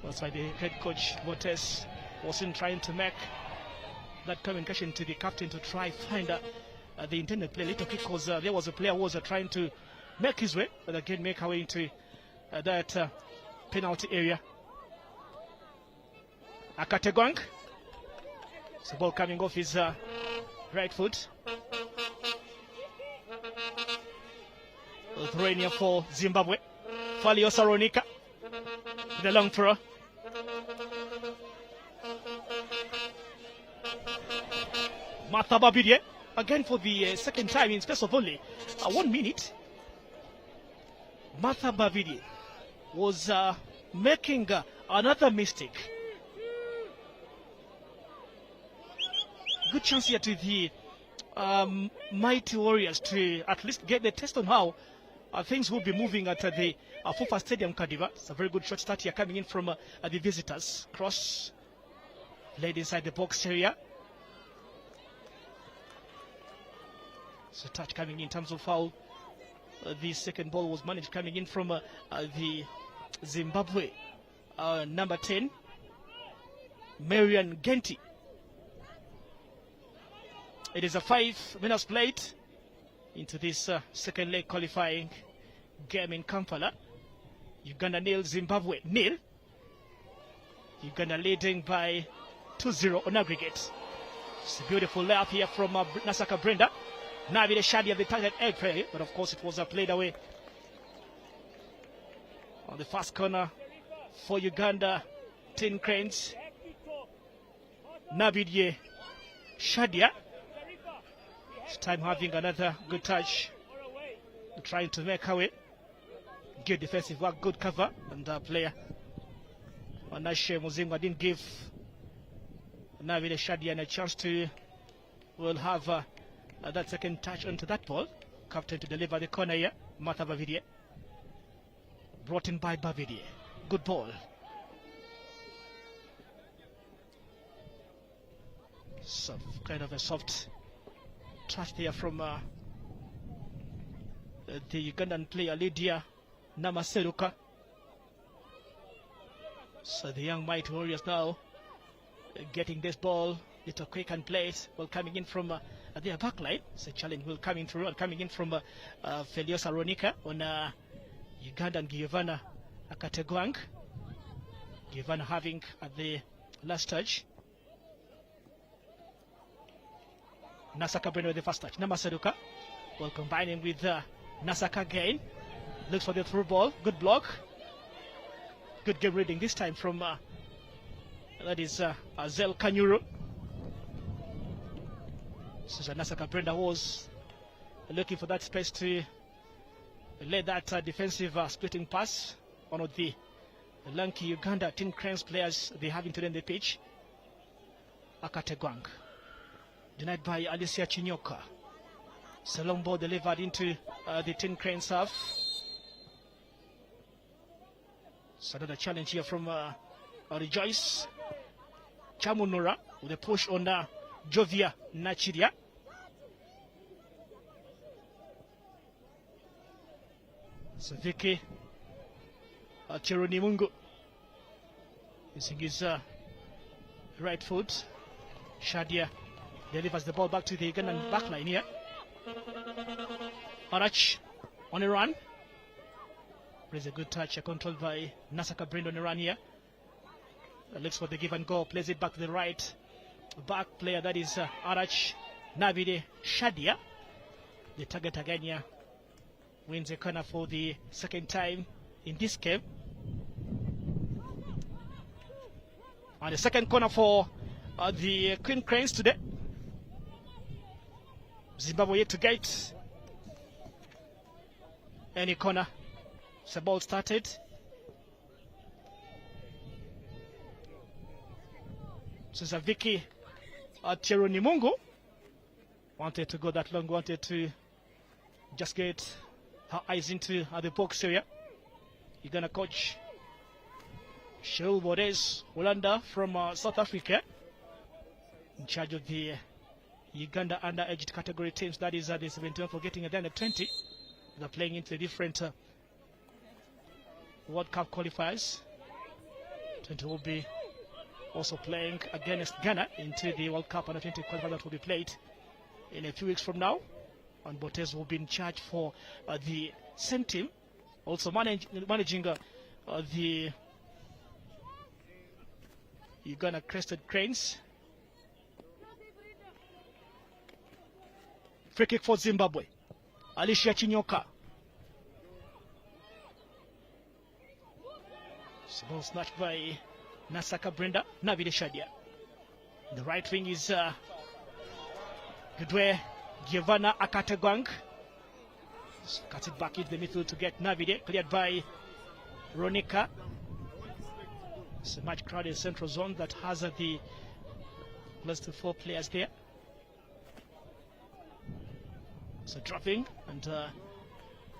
That's why the head coach Botes wasn't trying to make that communication to the captain to try find the intended play little kick, because there was a player who was trying to make his way, but again make her way into that penalty area. Akategwang. So ball coming off his right foot. Throwing here for Zimbabwe. Faliosa Ronika. The long throw. Martha Babidie. Again for the second time in space of only 1 minute. Martha Babidie was making another mistake. Good chance here to the Mighty Warriors to at least get the test on how things will be moving at the FUFA Stadium, Kadiva. It's a very good shot start here coming in from the visitors. Cross played inside the box area. So touch coming in terms of foul. The second ball was managed coming in from the Zimbabwe number 10, Marian Genti. It is a 5 minutes played into this second leg qualifying game in Kampala. Uganda nil, Zimbabwe nil. Uganda leading by 2-0 on aggregate. It's a beautiful layup here from Nasaka Brenda. Navi the Shadi of the target egg play, but of course it was played away on the first corner for Uganda. 10 cranes. Nabidye Shadia. This time having another good touch, trying to make her way. Good defensive work, good cover, and player Onashe Muzingwa didn't give Navide Shadian a chance to have that second touch onto that ball. Captain to deliver the corner here, Martha Bavidie. Brought in by Bavidie. Good ball. So kind of a soft touch there from the Ugandan player Lydia Namaseruka. So the young Mighty Warriors now getting this ball, little quick and place. Well, coming in from their back line. So challenge will coming through and coming in from Feliosa Ronika on Ugandan Giovanna Akategwang. Giovanna having at the last touch. Nasaka Breno with the first touch. Namaseruka will combining with Nasaka again. Looks for the through ball. Good block. Good game reading this time from that is Azel Kanyuru. So Nasaka Brenda was looking for that space to lay that defensive splitting pass. One of the lanky Uganda Tin Cranes players they having today on the pitch. Akategwang. Denied by Alicia Chinyoka. It's a long ball delivered into the Tin Cranes half. So another challenge here from Rejoice Chamunura with a push on Jovia Nachiria. So Vicky Chironimungu using his right foot. Shadia delivers the ball back to the Ugandan backline here. Arach on a run. Plays a good touch, controlled by Nasaka Brenda on a run here. Looks for the give and go, plays it back to the right. Back player, that is Arach Navide Shadia. The target again here. Wins a corner for the second time in this game. And the second corner for the Queen Cranes today. Zimbabwe yet to get any corner. The ball started. So it's a Vicky Tironimungu. Wanted to go that long, wanted to just get her eyes into the box area. You're gonna coach Cheryl Bodes Holanda from South Africa, in charge of the Uganda underaged category teams, that is the 17 for getting at the under 20. They're playing into different World Cup qualifiers 20 will be also playing against Ghana into the World Cup Under 20 qualifier that will be played in a few weeks from now. And Botez will be in charge for the same team, also managing the Uganda Crested Cranes. Free kick for Zimbabwe. Alicia Chinyoka. Ball snatched by Nasaka Brenda Navide Shadia. The right wing is Gudwe Giovanna Akategwang. Cuts it back into the midfield to get Navide, cleared by Ronika. It's a much crowded central zone that has the close to 4 players there. So dropping, and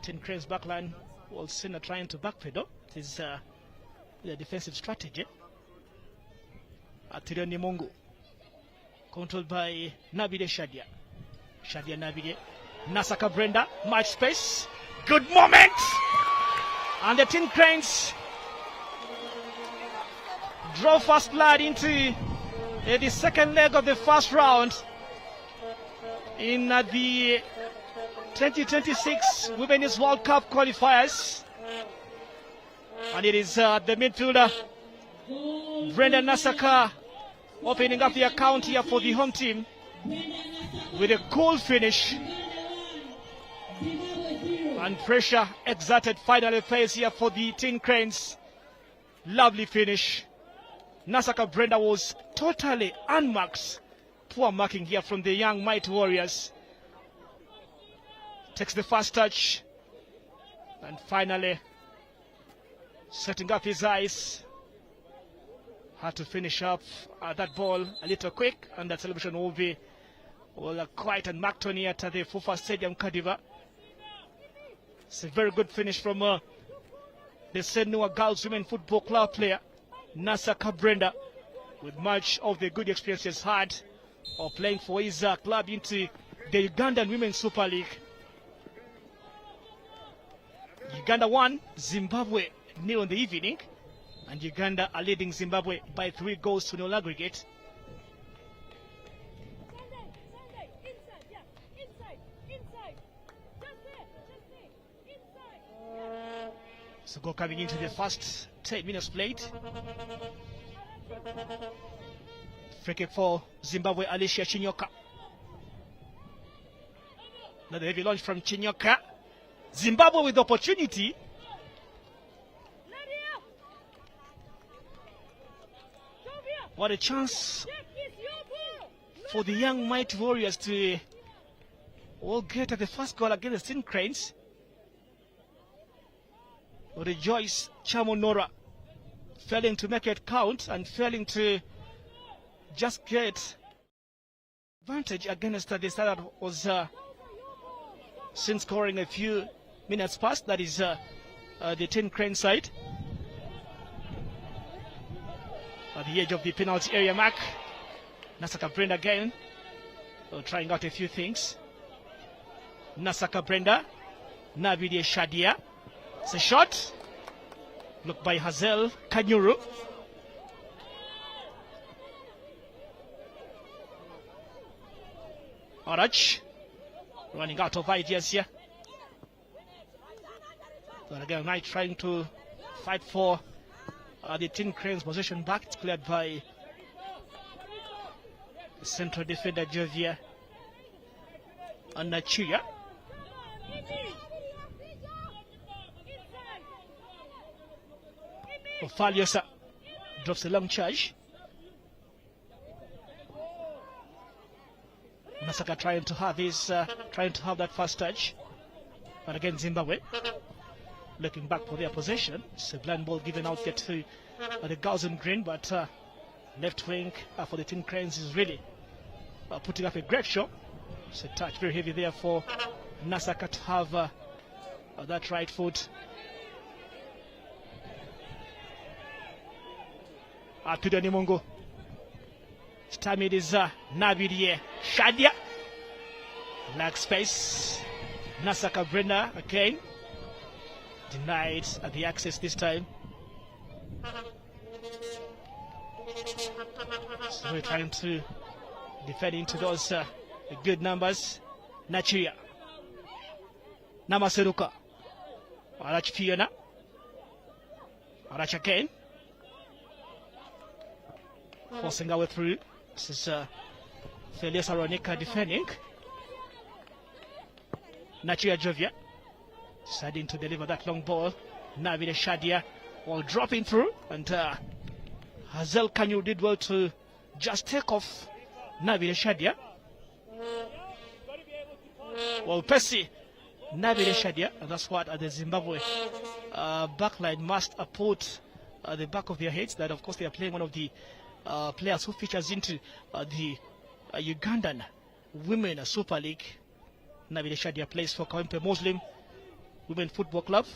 Tin Cranes backline will seen trying to backpedal. It is the defensive strategy. Atirioni Mungu, controlled by Navide Shadia. Shadia Navide, Nasaka Brenda, much space, good moment, and the Tin Cranes draw first blood into the second leg of the first round in the 2026 Women's World Cup qualifiers. And it is the midfielder Brenda Nasaka opening up the account here for the home team with a cool finish. And pressure exerted finally pays here for the Tin Cranes. Lovely finish. Nasaka Brenda was totally unmarked. Poor marking here from the young Mighty Warriors. Takes the first touch. And finally setting up his eyes. Had to finish up that ball a little quick, and that celebration will be quiet and marked on here at the FUFA Stadium, Kadiva. It's a very good finish from the Senua Girls Women Football Club player, Nasaka Brenda, with much of the good experiences had of playing for his club into the Ugandan Women's Super League. Uganda won, Zimbabwe nil in the evening, and Uganda are leading Zimbabwe by 3 goals to 0 aggregate. So goal coming into the first 10 minutes played. Free kick for Zimbabwe, Alicia Chinyoka. Another heavy launch from Chinyoka. Zimbabwe with the opportunity. What a chance for the young Mighty Warriors to all get at the first goal against the Tin Cranes. Rejoice Chamonora failing to make it count and failing to just get advantage against the side that was seen scoring a few minutes past. That is the Tin Crane side. At the edge of the penalty area mark, Nasaka Brenda again, trying out a few things. Nasaka Brenda, Navide Shadia. It's a shot. Blocked by Hazel Kanyuru. Arach running out of ideas here. But again, Knight trying to fight for the Tin Cranes possession back. It's cleared by the central defender Jovia and Nachuya. Ofaliosa drops a long charge. Nasaka trying to have that first touch, but again Zimbabwe looking back for their possession. It's a blind ball given out there to the Girls in Green, but left wing for the Tin Cranes is really putting up a great show. It's a touch very heavy there for Nasaka to have that right foot. To the Nimungo. This time it is Navide Shadia. Lack space. Nasaka Brenda again. Denied the access this time. So we're trying to defend into those good numbers. Nachia. Namaseruka. Arach Fiona. Arach again. Forcing our way through. This is Felius Aronica defending. Nachia Jovia. Deciding to deliver that long ball. Navide Shadia while dropping through. And Hazel Kanyu did well to just take off Navide Shadia. Well, Percy, Navide Shadia, and that's what the Zimbabwe backline must put the back of their heads. That, of course, they are playing one of the players who features into the Ugandan Women Super League. Navide Shadia plays for Kawempe Muslim Women Football Club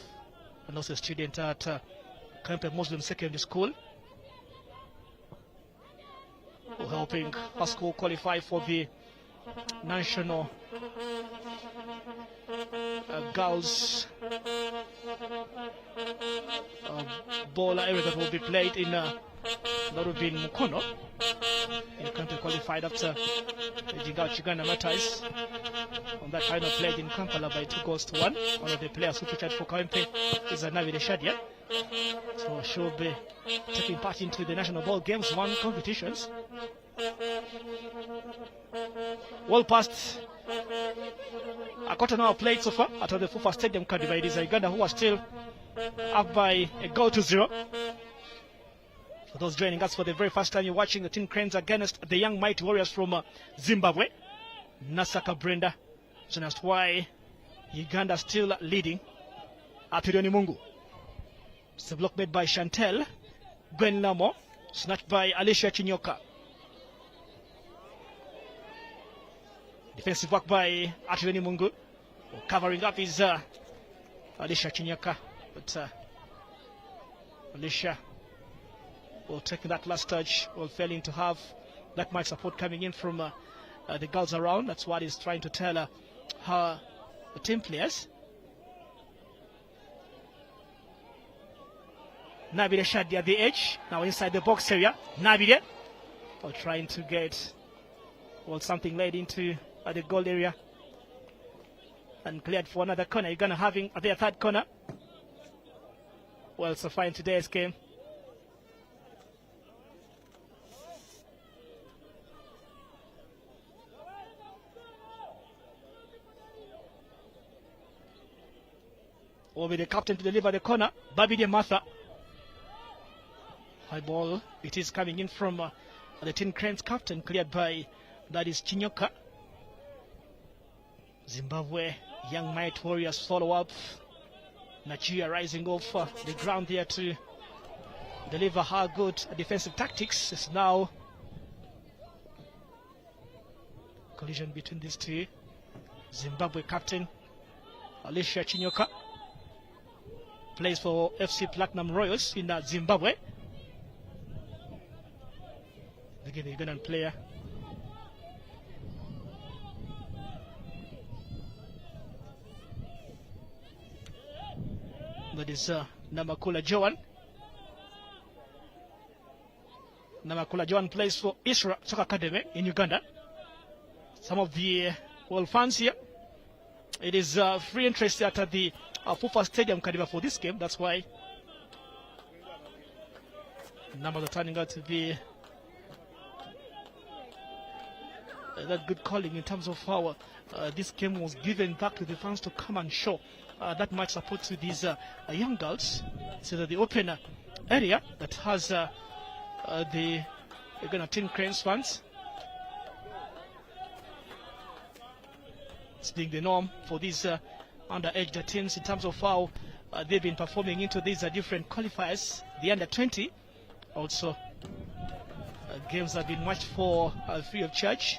and also a student at Kawempe Muslim Secondary School. We're helping her school qualify for the national girls ball area that will be played in Norubin Mukono. In country qualified after edging out Uganda Matais on that final played in Kampala by 2-1. One of the players who featured for Kawempe is Navide Shadia. So she'll be taking part into the national ball games, one competitions. Well past a quarter hour played so far at the FUFA Stadium. It is Uganda who are still up by a goal to 0. For those joining us for the very first time, you're watching the Tin Cranes against the young mighty warriors from Zimbabwe. Nasaka Brenda. So that's why Uganda still leading. Apirioni Mungu. It's a block made by Chantel. Gwen Lamo. Snatched by Alicia Chinyoka. Defensive work by Apirioni Mungu. Covering up is Alicia Chinyoka. But Alicia will take that last touch, will failing to have that much support coming in from the girls around. That's what he's trying to tell her team players. Navide Shadia at the edge, now inside the box area. Navide trying to get something laid into the goal area and cleared for another corner. You're gonna having their third corner. Well, so far in today's game. Will be the captain to deliver the corner. Babide Martha. High ball. It is coming in from the Tin Cranes captain, cleared by that is Chinyoka. Zimbabwe young might warriors follow up. Nigeria rising off the ground there to deliver her good defensive tactics. It's now collision between these two. Zimbabwe captain Alicia Chinyoka plays for FC Platinum Royals in Zimbabwe. Again, the Ugandan player. That is Namakula Joan. Namakula Joan plays for Isra Soccer Academy in Uganda. Some of the fans here. It is free interest at the FUFA Stadium Kadiba for this game. That's why numbers are turning out to be that good calling in terms of how this game was given back to the fans to come and show that much support to these young girls. So that the open area that has the Uganda Tin Cranes fans. It's being the norm for these underage teams in terms of how they've been performing into these different qualifiers. The under 20 also games have been watched for free of charge.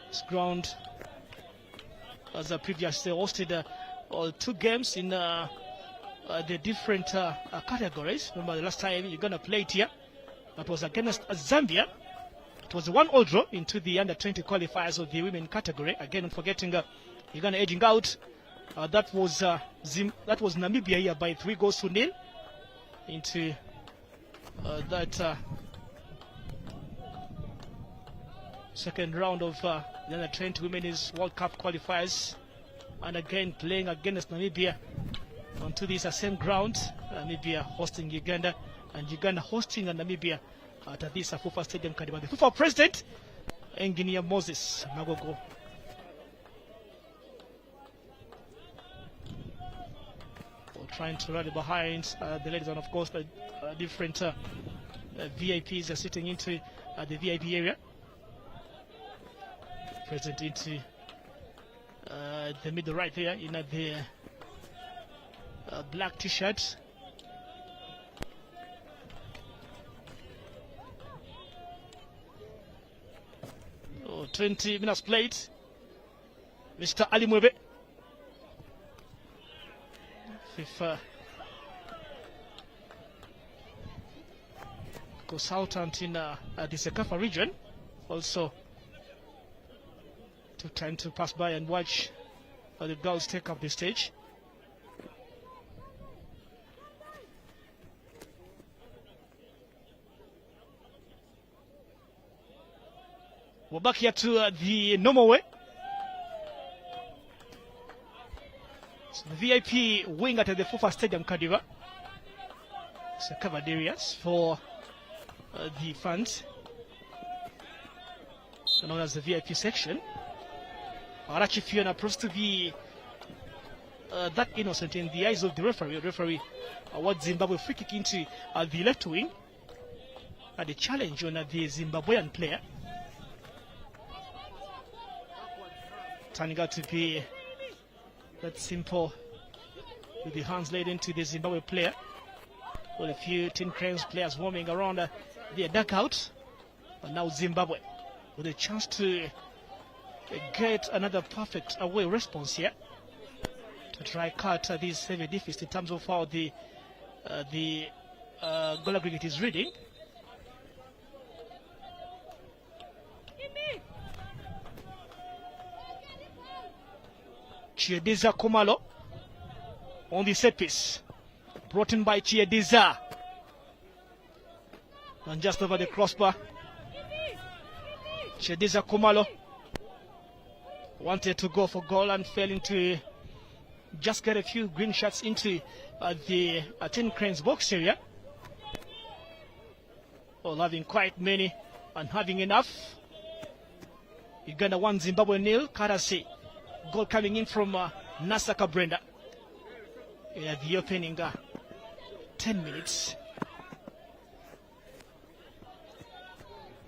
This ground, as previously hosted 2 games in the different categories. Remember the last time you're gonna play it here, that was against Zambia. It was a 1-1 draw into the under 20 qualifiers of the women category. Again, forgetting you're gonna edging out That was Namibia here by 3-0 into that second round of the Under-20 Women's World Cup qualifiers, and again playing against Namibia onto this same ground. Namibia hosting Uganda, and Uganda hosting Namibia at this FUFA Stadium. The FUFA president, Engineer Moses Magogo. Trying to rally behind the ladies, and of course the different VIPs are sitting into the VIP area. Present into the middle right there in the black t-shirt. Oh, 20 minutes played. Mr. Ali Mwebe, FIFA consultant in the Sekafa region, also took time to pass by and watch the girls take up the stage. We're back here to the normal way. So the VIP wing at the FUFA Stadium, Kadiva. It's covered areas for the fans, known as the VIP section. Arachi Fiona proves to be that innocent in the eyes of the referee. The referee awards Zimbabwe free kick into the left wing. The challenge on the Zimbabwean player, turning out to be that simple, with the hands laid into the Zimbabwe player. Well, a few Tin Cranes players warming around their dugout, but now Zimbabwe with a chance to get another perfect away response here to try cut this heavy deficit in terms of how the goal aggregate is reading. Chiediza Kumalo on the set piece, brought in by Chiediza, and just over the crossbar. Chiediza Kumalo wanted to go for goal and failing to just get a few green shots into the Tin Cranes box area. All having quite many and having enough. Uganda 1, Zimbabwe 0. Karasi. Goal coming in from Nasaka Brenda. The opening 10 minutes.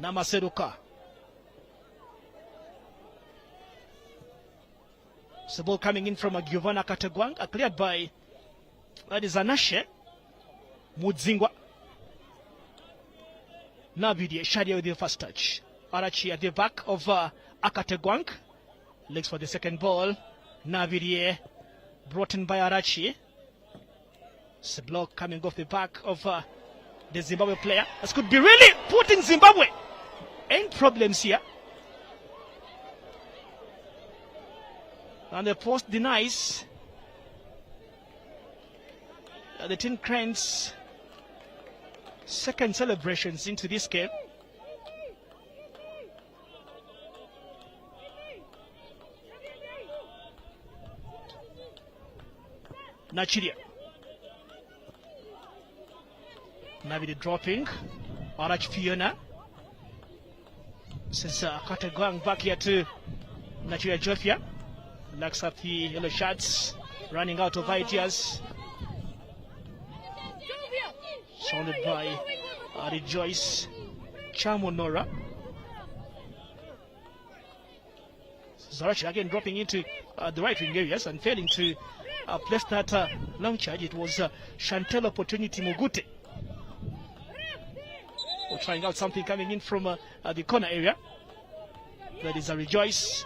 Namaseruka. So ball coming in from Giovanna Kategwang, cleared by that is Anashe Mudzingwa. Nabidi Shadia with the first touch. Arachi at the back of Akategwang. Legs for the second ball. Navidie brought in by Arachi. It's a block coming off the back of the Zimbabwe player. This could be really putting Zimbabwe in problems here. And the post denies the Tin Cranes' second celebrations into this game. Nachiria. Navidi dropping. Arach Fiona. Since Kategwang back here to Nachiria Jofia. Lacks up the yellow shirts. Running out of ideas. Surrounded by Rejoice Chamonora. Zarachi again dropping into the right wing areas and failing to place that long charge. It was Chantel Opportunity Mugute. We're trying out something coming in from the corner area. That is a Rejoice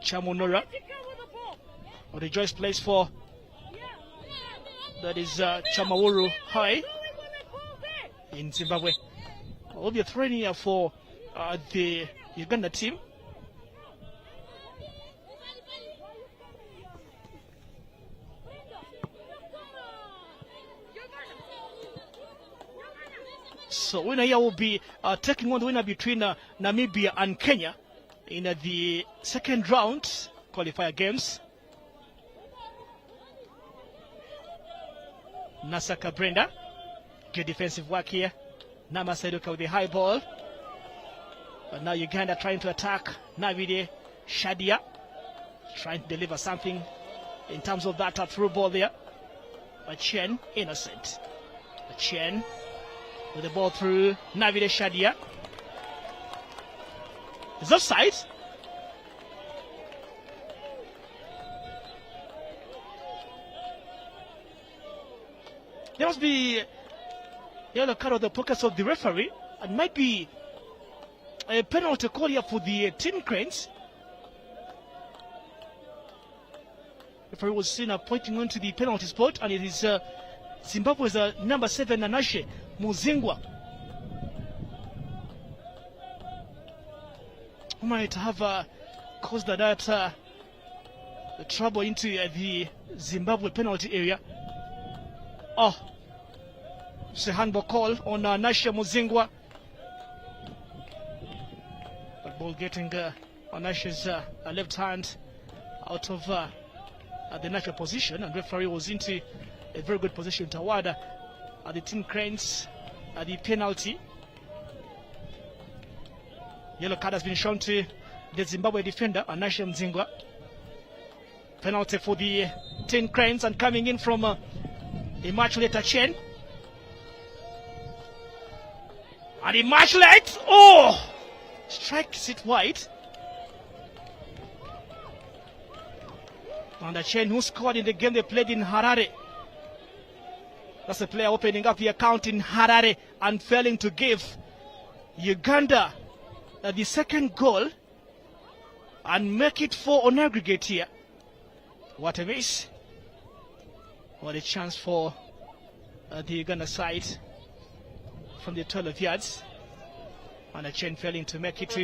Chamonora. Rejoice plays for, that is Chamawuru High in Zimbabwe. Will be a throw here for the Uganda team. So winner here will be taking on the winner between Namibia and Kenya in the second round qualifier games. Nasaka Brenda, good defensive work here. Nama Seduka with the high ball. But now Uganda trying to attack. Navide Shadia trying to deliver something in terms of that through ball there. But Chen innocent. But Chen with the ball through Navide Shadia. Is offside. There must be yellow card of the pockets of the referee, and might be a penalty call here for the Tin Cranes. The referee was seen pointing onto the penalty spot, and it is Zimbabwe's number 7 Nanashe Muzingwa who might have caused that trouble into the Zimbabwe penalty area. Oh, it's a handball call on Nasha Muzingwa. But ball getting on Nasha's left hand out of the natural position, and referee was into a very good position toward the Tin Cranes the penalty. Yellow card has been shown to the Zimbabwe defender, Nasha Muzingwa. Penalty for the Tin Cranes, and coming in from a match later Chen. And a match late. Oh! Strikes it wide. And the Chen who scored in the game they played in Harare. That's a player opening up the account in Harare and failing to give Uganda the second goal and make it 4 on aggregate here. What a miss. What a chance for the Uganda side from the 12 yards. And a Chen failing to make it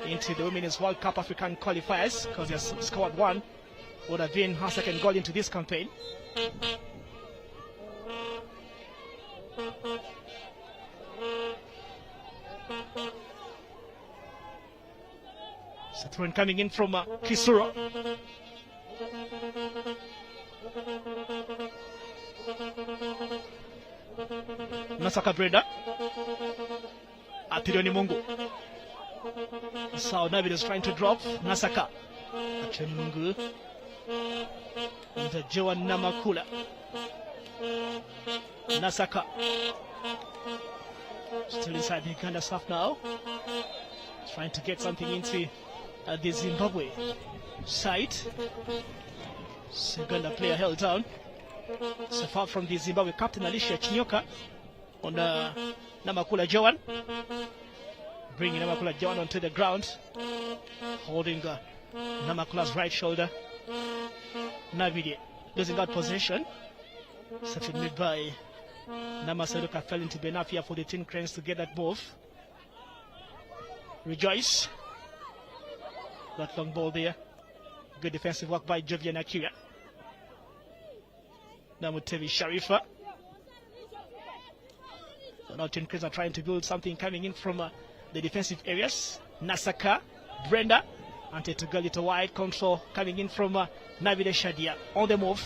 into the Women's World Cup African qualifiers because they have scored 1. Would have been her second goal into this campaign. So throw coming in from Kisura. Nasaka Breda. Atirioni Mungu. So David is trying to drop. Nasaka. Atirioni Mungu. And Joan Namakula. Nasaka. Still inside the Uganda stuff now. Trying to get something into the Zimbabwe side. Uganda player held down. So far from the Zimbabwe captain Alicia Chinyoka on Namakula Joan. Bringing Namakula Joan onto the ground. Holding Namakula's right shoulder. Navide losing out possession. Set made by Namasaduka, fell into Benafia for the Tin Cranes to get that move. Rejoice. That long ball there. Good defensive work by Jovian Akira. Namutevi Sharifa. So now Tin Cranes are trying to build something coming in from the defensive areas. Nasaka, Brenda, Ante to girl it wide control coming in from Navide Shadia on the move.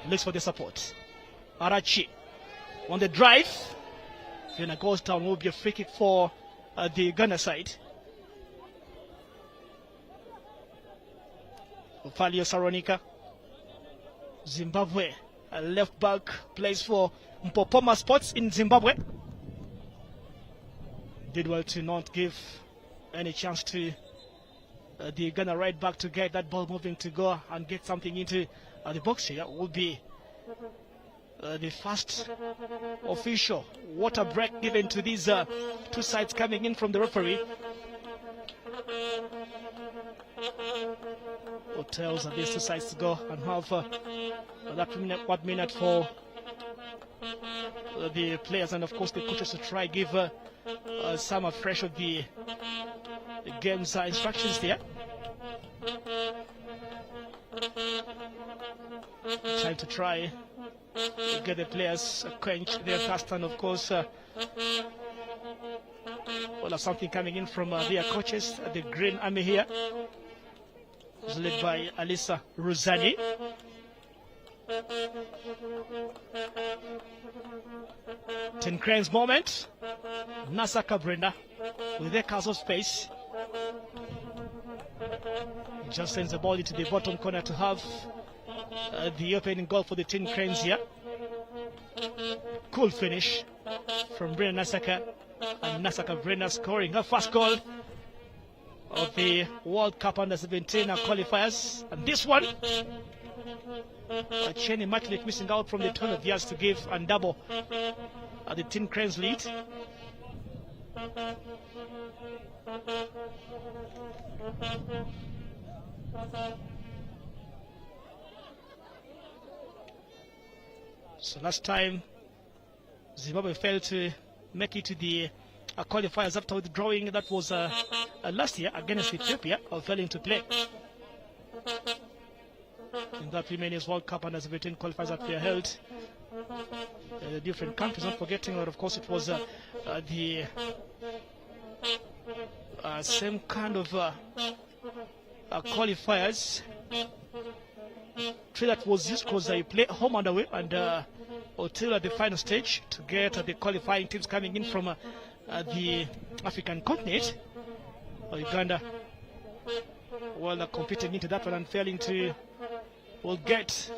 Looks for the support. Arachi on the drive. Then a goes down, will be a free kick for the Ghana side. Ophalio Saronika. Zimbabwe, a left back, plays for Mpopoma Sports in Zimbabwe. Did well to not give any chance to the Ghana right back to get that ball moving to go and get something into the box here. Will be the first official water break given to these two sides coming in from the referee. Who tells these two sides to go and have that minute for the players and of course the coaches to try give some fresh of the game's instructions there. Trying to get the players quench their thirst and of course Well, something coming in from their coaches, the Green Army here. It's led by Alisa Ruzani. Tin Cranes moment. Nasaka Brenda with their cars of space. Just sends the ball into the bottom corner to have the opening goal for the Tin Cranes here. Cool finish from Brenda Nasaka. And Nasaka Brenda scoring her first goal of the World Cup Under-17 qualifiers. And this one, Cheney Matlet missing out from the 12 yards to give and double the Tin Cranes lead. So last time Zimbabwe failed to make it to the qualifiers after withdrawing. That was last year against Ethiopia, failing to play in that Women's World Cup Under-17 qualifiers that were held in different countries. Not forgetting that, of course, it was the same kind of qualifiers. Trade that was used because you play home and away, and until at the final stage to get the qualifying teams coming in from the African continent. Uganda competing into that one and failing to get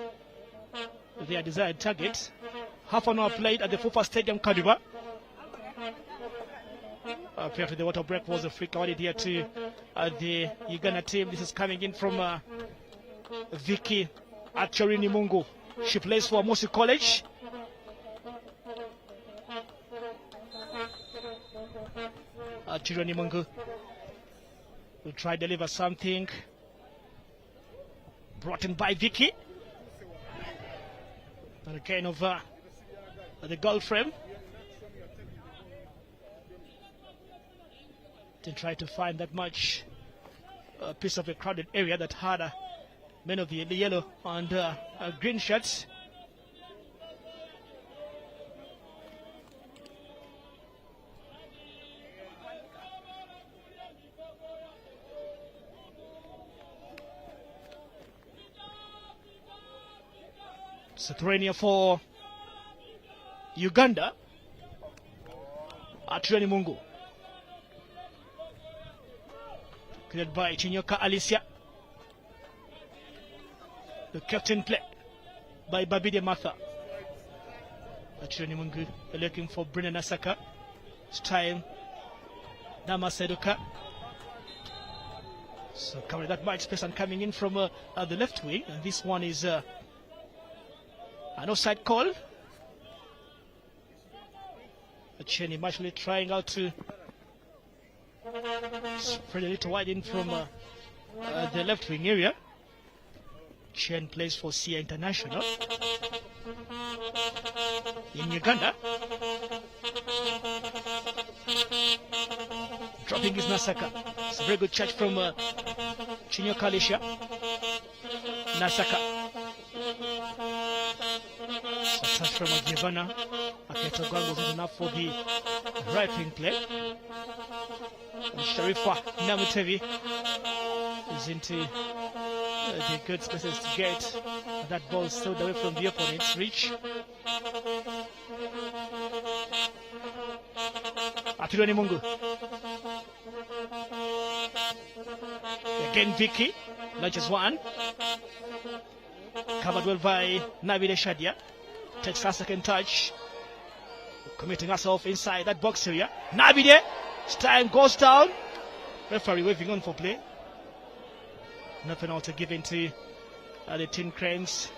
their desired target. Half an hour played at the FUFA Stadium, Kadiba. Prior to the water break was a freak awarded here to the Uganda team. This is coming in from Vicky Achorini Mungu. She plays for Mosi College. Achorini Mungu will try to deliver something. Brought in by Vicky. And again over the goal frame. To try to find that much piece of a crowded area that had many of the yellow and green shirts. Lithuania for Uganda. Atriani Mungu. Cleared by Chinyoka Alicia. The captain play by Babide Martha. Atriani Mungu looking for Brina Nasaka. It's time. Dama Seduka. So covering that wide space and coming in from the left wing. And this one is an offside call. Cheney actually trying out to spread a little wide in from the left wing area. Chen plays for Sia International in Uganda. Dropping his Nasaka. It's a very good catch from Chinyoka Alicia. Nasaka. So touch from Agivana. Aketogwan was not enough for the right wing play. And Sharifa Namutevi is into the good spaces to get that ball stowed away from the opponent's reach. Atironi Mungu. Again Vicky. Launches one. Covered well by Navide Shadia. Takes her second touch. Committing herself inside that box area. Navide. Time goes down. Referee waving on for play. No penalty given to the Tin Cranes.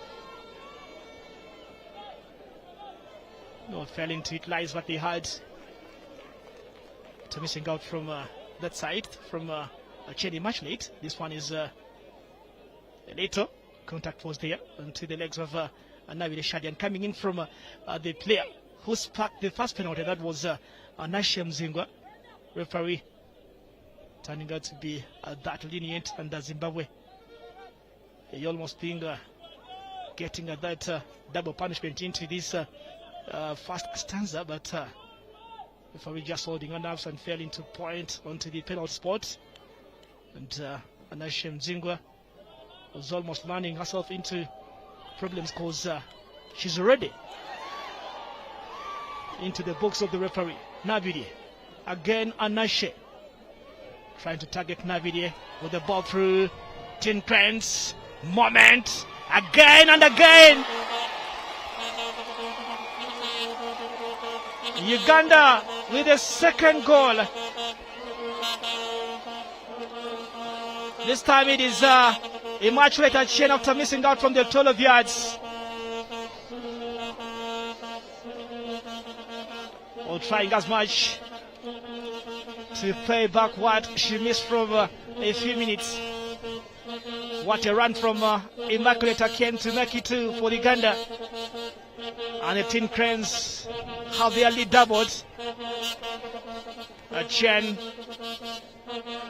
No, failing to utilize what they had. To missing out from that side from Cheney much late. This one is later. Contact was there onto the legs of Navide Shadian, coming in from the player who sparked the first penalty. That was Nashia Mzingwa. Referee turning out to be that lenient, and Zimbabwe almost being getting that double punishment into this first stanza, but Referee just holding her nerves and failing to point onto the penalty spot. And Anashe Mzingwa was almost landing herself into problems because she's already into the box of the referee. Nabidi. Again, Anashe trying to target Nabidi with the ball through. Tin Cranes. Moment. Again and again. Uganda with a second goal. This time it is Immaculate Chen after missing out from the 12 yards. Or trying as much to pay back what she missed from a few minutes. What a run from Immaculate Chen to make it 2 for Uganda. And the Tin Cranes have their lead doubled. Chen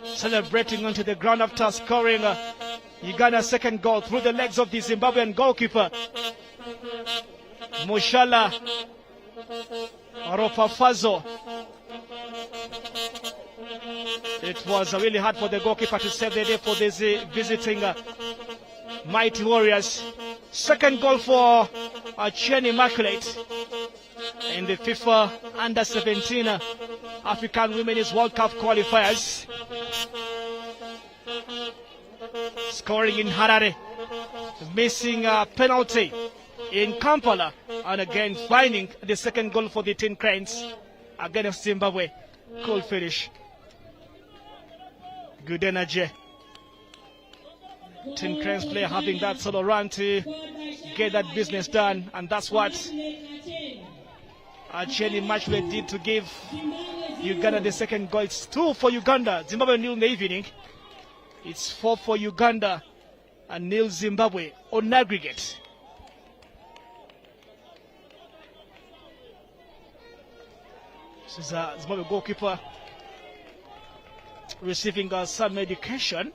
celebrating onto the ground after scoring Uganda's second goal through the legs of the Zimbabwean goalkeeper Mushala Ropafazo. It was really hard for the goalkeeper to save the day for this visiting Mighty Warriors. Second goal for Chen Immaculate in the FIFA Under-17 African Women's World Cup qualifiers. Scoring in Harare, missing a penalty in Kampala, and again finding the second goal for the Tin Cranes against Zimbabwe. Cool finish. Good energy. Tin Cranes player having that sort of run to get that business done, and that's what Chen Immaculate did to give Uganda the second goal. It's 2 for Uganda, Zimbabwe nil in the evening. It's 4 for Uganda and nil Zimbabwe on aggregate. This is a Zimbabwe goalkeeper receiving some medication.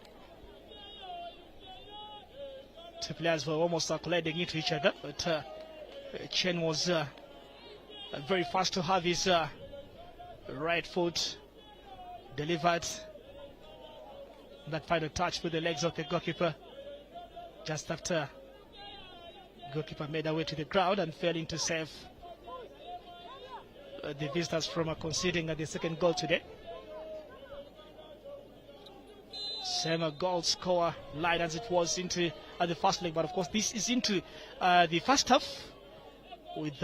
Two players were almost colliding into each other, but Chen was very fast to have his right foot delivered. That final touch with the legs of the goalkeeper just after goalkeeper made her way to the ground and failing to save the visitors from conceding the second goal today. Same goal score line as it was into the first leg, but of course this is into the first half with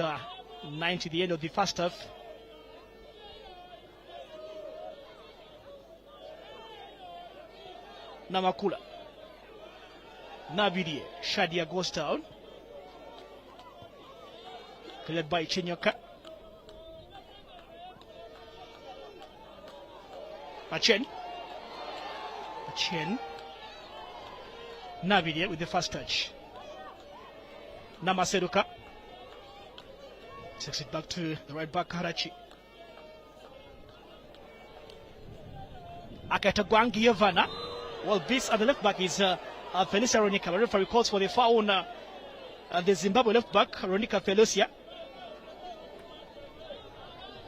9 to the end of the first half. Namakula, Nabidi, Shadia goes down, cleared by Chinyoka. Chen, Nabidi with the first touch. Namaseruka takes it back to the right back, Karachi. Akatagwang Giovanna. Well, this at the left back is Felicia Ronica. The referee calls for the foul on the Zimbabwe left back, Ronica Felicia.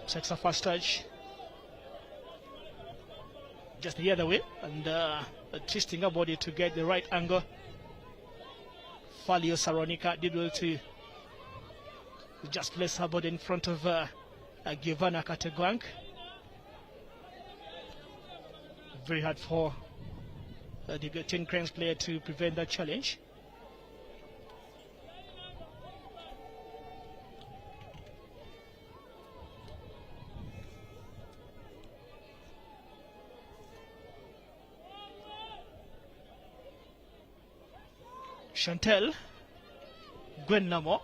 Takes a first touch. Just the other way and twisting her body to get the right angle. Falio Saronica did well to just place her body in front of Giovanna Kategwang. Very hard for the Tin Cranes player to prevent that challenge. Chantel Gwen Namo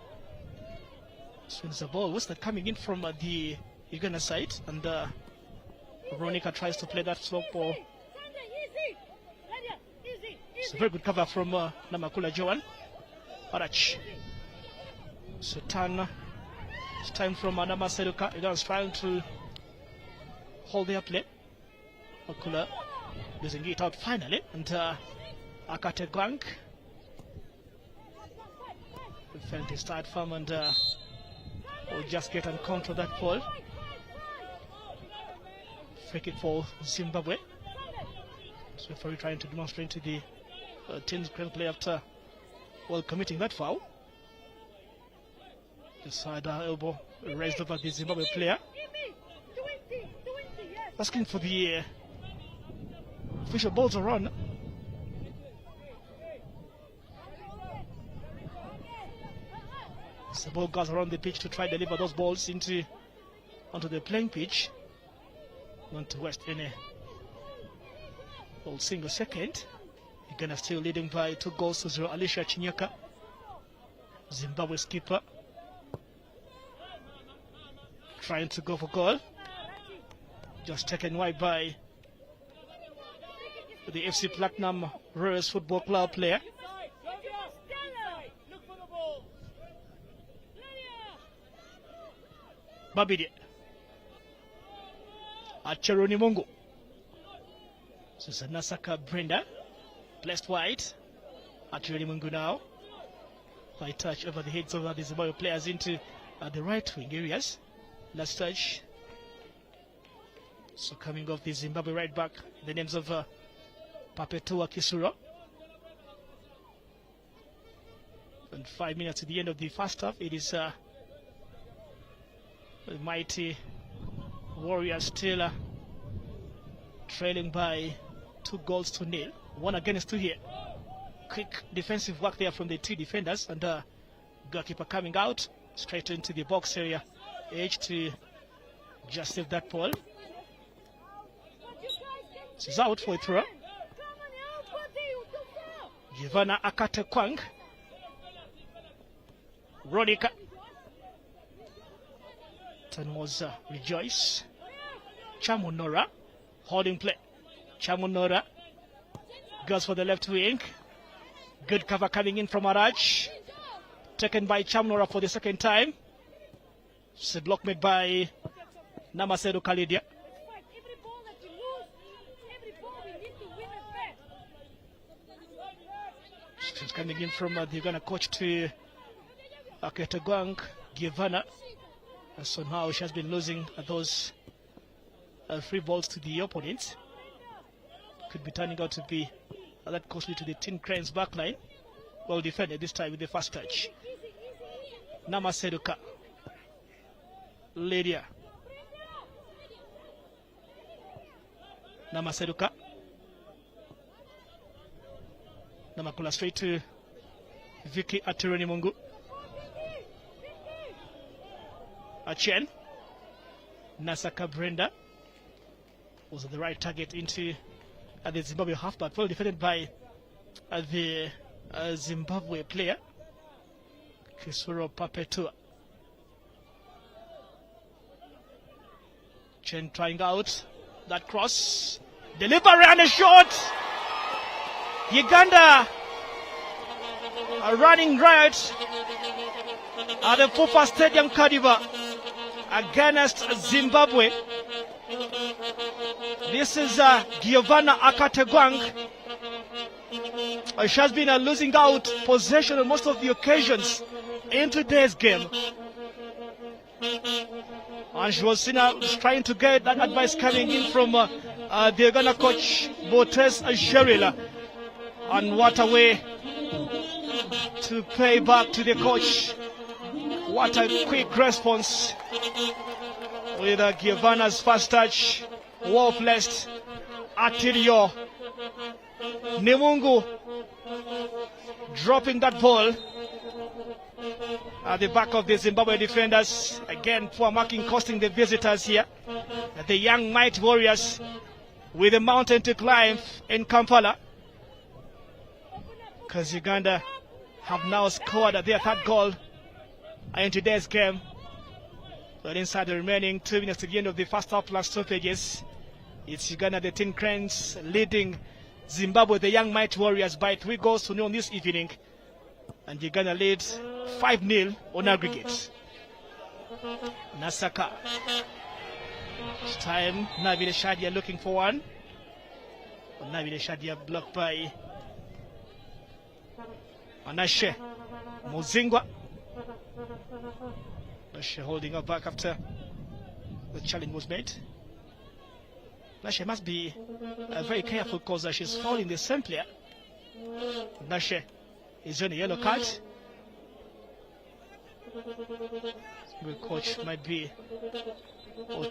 swings the ball. What's that coming in from the Uganda side? And Veronica tries to play that slow ball. It's a very good cover from Namakula Joan. Arach. So turn. It's time from Nama Seruka. He was trying to hold their play. Makula losing it out finally. And Akate Gwank felt his start firm and will just get and control that ball. Free kick for Zimbabwe. So referee trying to demonstrate to the team's great play after committing that foul. The side elbow raised over the Zimbabwe player. Asking for the official balls are on. So ball goes around the pitch to try to deliver those balls onto the playing pitch. Not to waste any single second. Uganda still leading by 2-0. Alicia Chinyaka, Zimbabwe's keeper, trying to go for goal. Just taken wide by the FC Platinum Royals Football Club player. Babidi Acheroni Mungu. Susan Nasaka Brenda placed wide. Acheroni Mungu now. High touch over the heads of the Zimbabwe players into the right wing areas. Last touch. So coming off the Zimbabwe right back, the names of Papetua Kisura. And 5 minutes to the end of the first half, it is the mighty Warriors still trailing by 2-0. 1 against 2 here. Quick defensive work there from the two defenders, and goalkeeper coming out straight into the box area, edge to just save that ball. She's out for a throw. Giovanna Akate Kwang. Ronika. Turn was Rejoice. Chamunora. Holding play. Chamunora goes for the left wing. Good cover coming in from Araj. Taken by Chamunora for the second time. It's a block made by Namasedo Kalidia. She's coming in from the Uganda coach to Aketagwang Giovanna. So now she has been losing those free balls to the opponents. Could be turning out to be that costly to the Tin Cranes backline. Well defended this time with the first touch. Namaseduka. Lydia. Namaseduka. Namakula straight to Vicky Atironi Mungu. Achen. Nasaka Brenda was the right target into the Zimbabwe halfback, well defended by the Zimbabwe player Kisuro Papetua. Chen trying out that cross, delivery and a shot. Uganda are running riot at the FUFA Stadium Kadiba against Zimbabwe. This is Giovanna Akategwang. She has been losing out possession on most of the occasions in today's game. And she was trying to get that advice coming in from the Uganda coach, Botes Sherila. And what a way to pay back to the coach. What a quick response with Giovanna's first touch. Well placed. Atirio Nemungu dropping that ball at the back of the Zimbabwe defenders. Again, poor marking costing the visitors here. The young mighty Warriors with a mountain to climb in Kampala, because Uganda have now scored their third goal in today's game. But inside the remaining 2 minutes to the end of the first half plus stoppages, it's Uganda, the Tin Cranes, leading Zimbabwe, the young mighty Warriors, by 3-0 this evening. And Uganda leads 5-0 on aggregate. Nasaka. This time, Navile Shadia looking for one. Navile Shadia blocked by Anashe Muzingwa. Anashe holding her back after the challenge was made. Nashe must be very careful because she's fouling the same player. Nashe is on a yellow card. The coach might be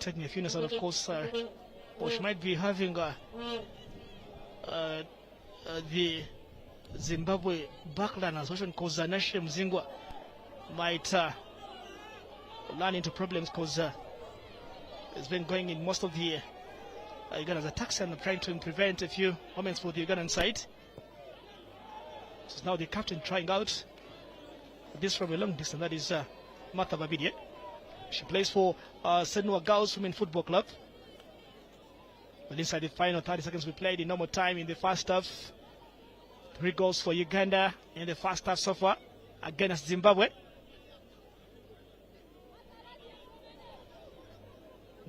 taking a few minutes, and of course, coach might be having the Zimbabwe backline as well, because Nashe Mzingwa might run into problems because it's been going in most of the Uganda's attacks and trying to prevent a few moments for the Ugandan side. So now the captain trying out this from a long distance. That is Martha Babidie. She plays for Senua Girls Women Football Club. But inside the final 30 seconds we played in normal time in the first half. 3 goals for Uganda in the first half so far against Zimbabwe.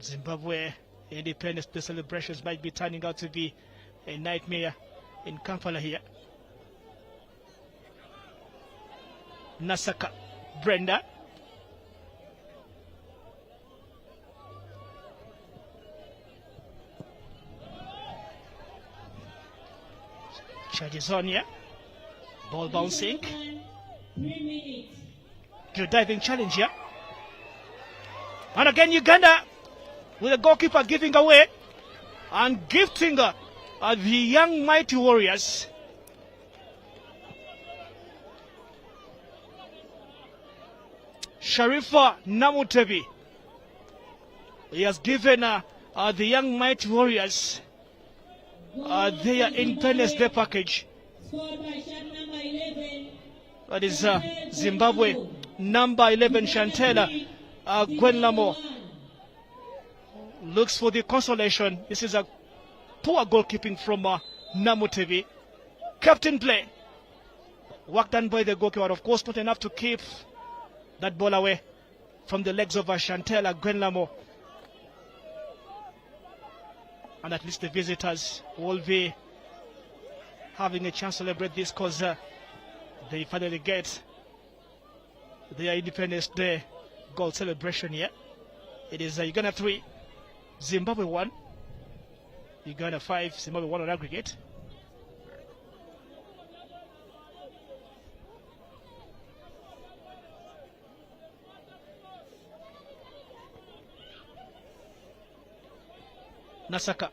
Zimbabwe Independence Day celebrations might be turning out to be a nightmare in Kampala here. Nasaka Brenda. Charges on here. Ball bouncing. Good diving challenge here. And again Uganda with the goalkeeper giving away and gifting the young mighty warriors. Sharifa Namutebi. He has given the young mighty warriors their Independence Day package. That is Zimbabwe number 11 Shantela Gwenlamo looks for the consolation. This is a poor goalkeeping from Namutebi. Captain play. Work done by the goalkeeper. Of course, not enough to keep that ball away from the legs of Shantela Gwenlamo. And at least the visitors will be having a chance to celebrate this because they finally get their Independence Day goal celebration here. It is Uganda 3, Zimbabwe 1, Uganda 5, Zimbabwe 1 on aggregate. Nasaka.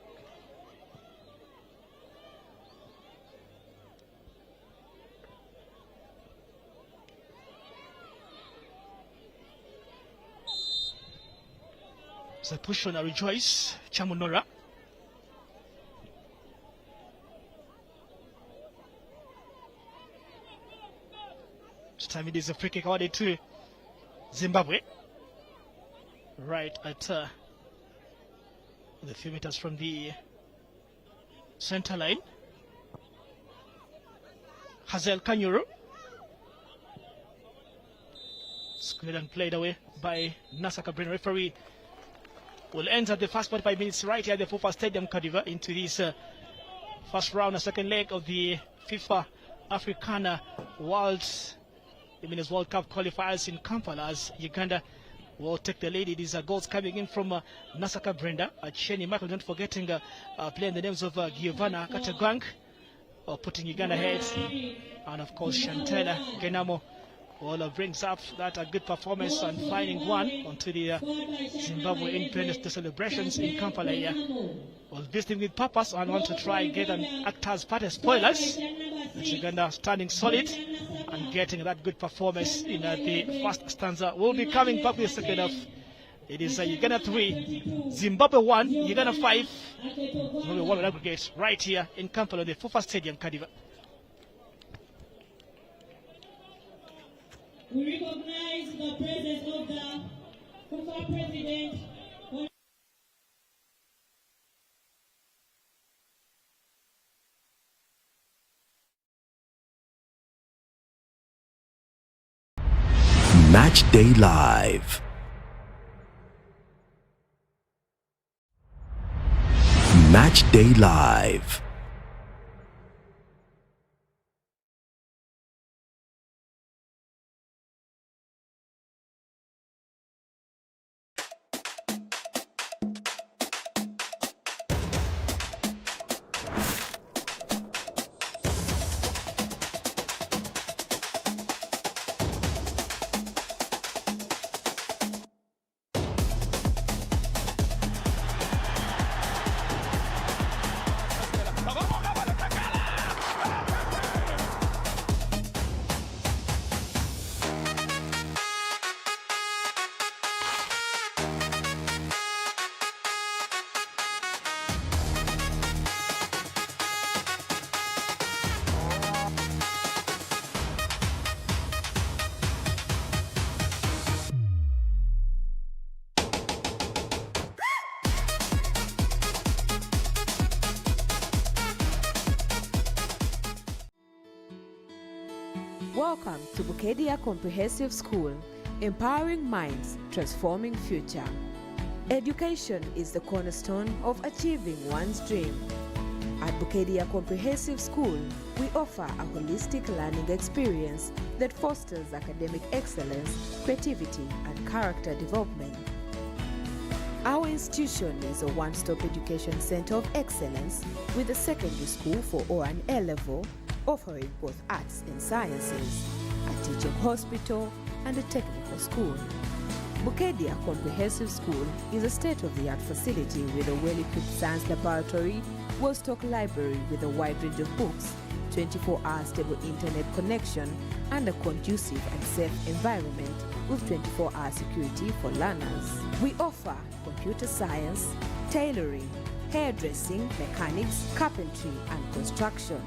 It's a push on a Rejoice Chamunora. This time it is a free kick awarded to Zimbabwe. Right at a few meters from the center line. Hazel Kanyuru. Squared and played away by Nasaka Brent. Referee will enter the first 45 minutes right here at the FUFA Stadium, Cardiff, into this first round, a second leg of the FIFA Africana Women's World Cup qualifiers in Kampala, as Uganda will take the lead. It is goals coming in from Nasaka Brenda, Chenny Michael, not forgetting playing the names of Giovanna Katagwang, putting Uganda ahead, and of course Shantela Genamo will brings up that good performance and finding one onto the Zimbabwe Independence Day celebrations in Kampala here. Was visiting with purpose and want to try and get an actors party spoilers. Uganda standing solid and getting that good performance in the first stanza. We'll be coming back with the second half. It is Uganda 3, Zimbabwe 1, Uganda 5. Zimbabwe 1 will aggregate right here in Kampala, the FUFA Stadium, Cardiff. We recognize the presence of the FUFA President. Match Day Live. Match Day Live. Welcome to Bukedia Comprehensive School, empowering minds, transforming future. Education is the cornerstone of achieving one's dream. At Bukedia Comprehensive School, we offer a holistic learning experience that fosters academic excellence, creativity, and character development. Our institution is a one-stop education center of excellence with a secondary school for O and A level, offering both arts and sciences, a teaching hospital, and a technical school. Bukedia Comprehensive School is a state-of-the-art facility with a well-equipped science laboratory, well-stocked library with a wide range of books, 24-hour stable internet connection, and a conducive and safe environment with 24-hour security for learners. We offer computer science, tailoring, hairdressing, mechanics, carpentry, and construction.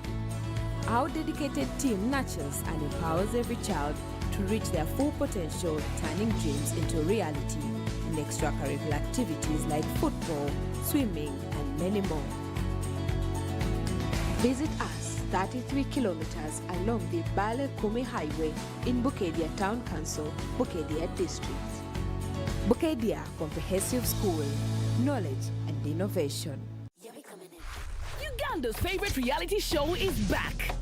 Our dedicated team nurtures and empowers every child to reach their full potential, turning dreams into reality in extracurricular activities like football, swimming, and many more. Visit us 33 kilometers along the Bale Kumi Highway in Bukedia Town Council, Bukedia District. Bukedia Comprehensive School, knowledge and innovation. Uganda's favorite reality show is back.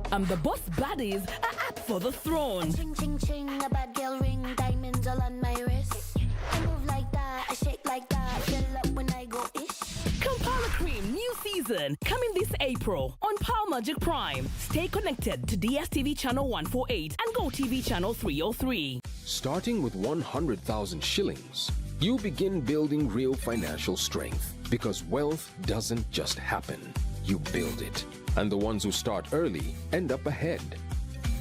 The boss baddies are up for the throne. Ching ching ching, a bad girl ring, diamonds all on my wrist. I move like that, I shake like that, fill up when I go ish. Kampala Cream new season coming this April on Power Magic Prime. Stay connected to DSTV channel 148 and GoTV channel 303. Starting with 100,000 shillings, you begin building real financial strength, because wealth doesn't just happen, you build it. And the ones who start early end up ahead.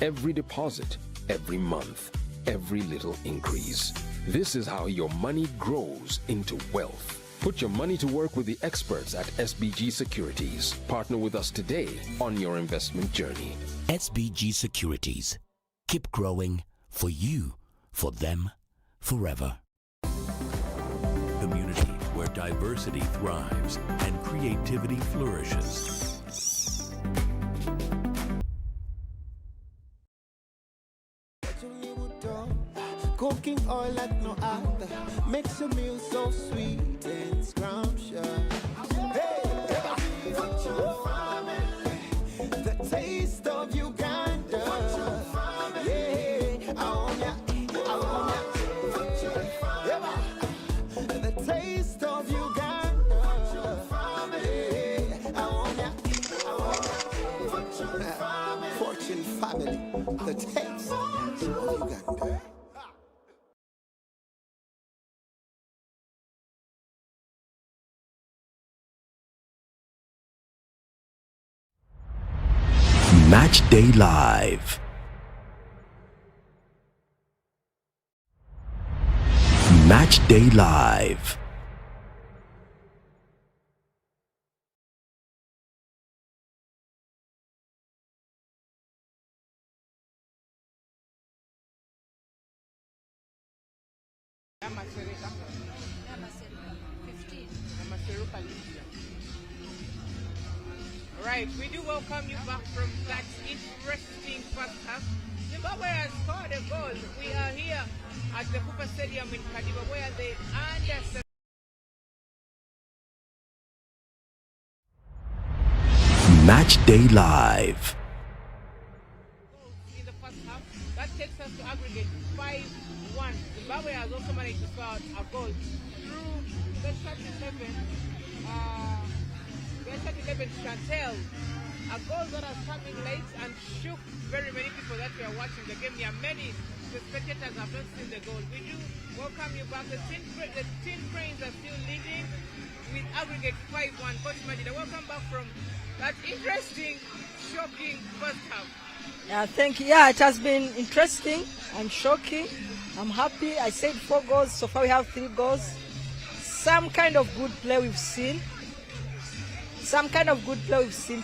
Every deposit, every month, every little increase. This is how your money grows into wealth. Put your money to work with the experts at SBG Securities. Partner with us today on your investment journey. SBG Securities. Keep growing for you, for them, forever. Community where diversity thrives and creativity flourishes. Cooking oil like no other makes a meal so sweet and scrumptious. Hey, the taste of Uganda. Yeah, I want ya. The taste of Uganda. Yeah, I want ya. Fortune family. The taste of Uganda. Match Day Live. Match Day Live. Right, we do welcome you back from that interesting first half. Zimbabwe has scored a goal. We are here at the FUFA Stadium in Kadiba, where the under Match Day Live. In the first half, that takes us to aggregate 5-1. Zimbabwe has also managed to score a goal through the 11 Chantel. A goal that has come in late and shook very many people that were watching the game. There are many spectators have not seen the goal. We do welcome you back. The Tin Cranes are still leading with aggregate 5-1. Coach Madida, welcome back from that interesting, shocking first half. Yeah, thank you. Yeah, it has been interesting and shocking. I'm happy. I said 4 goals. So far we have 3 goals. Some kind of good play we've seen.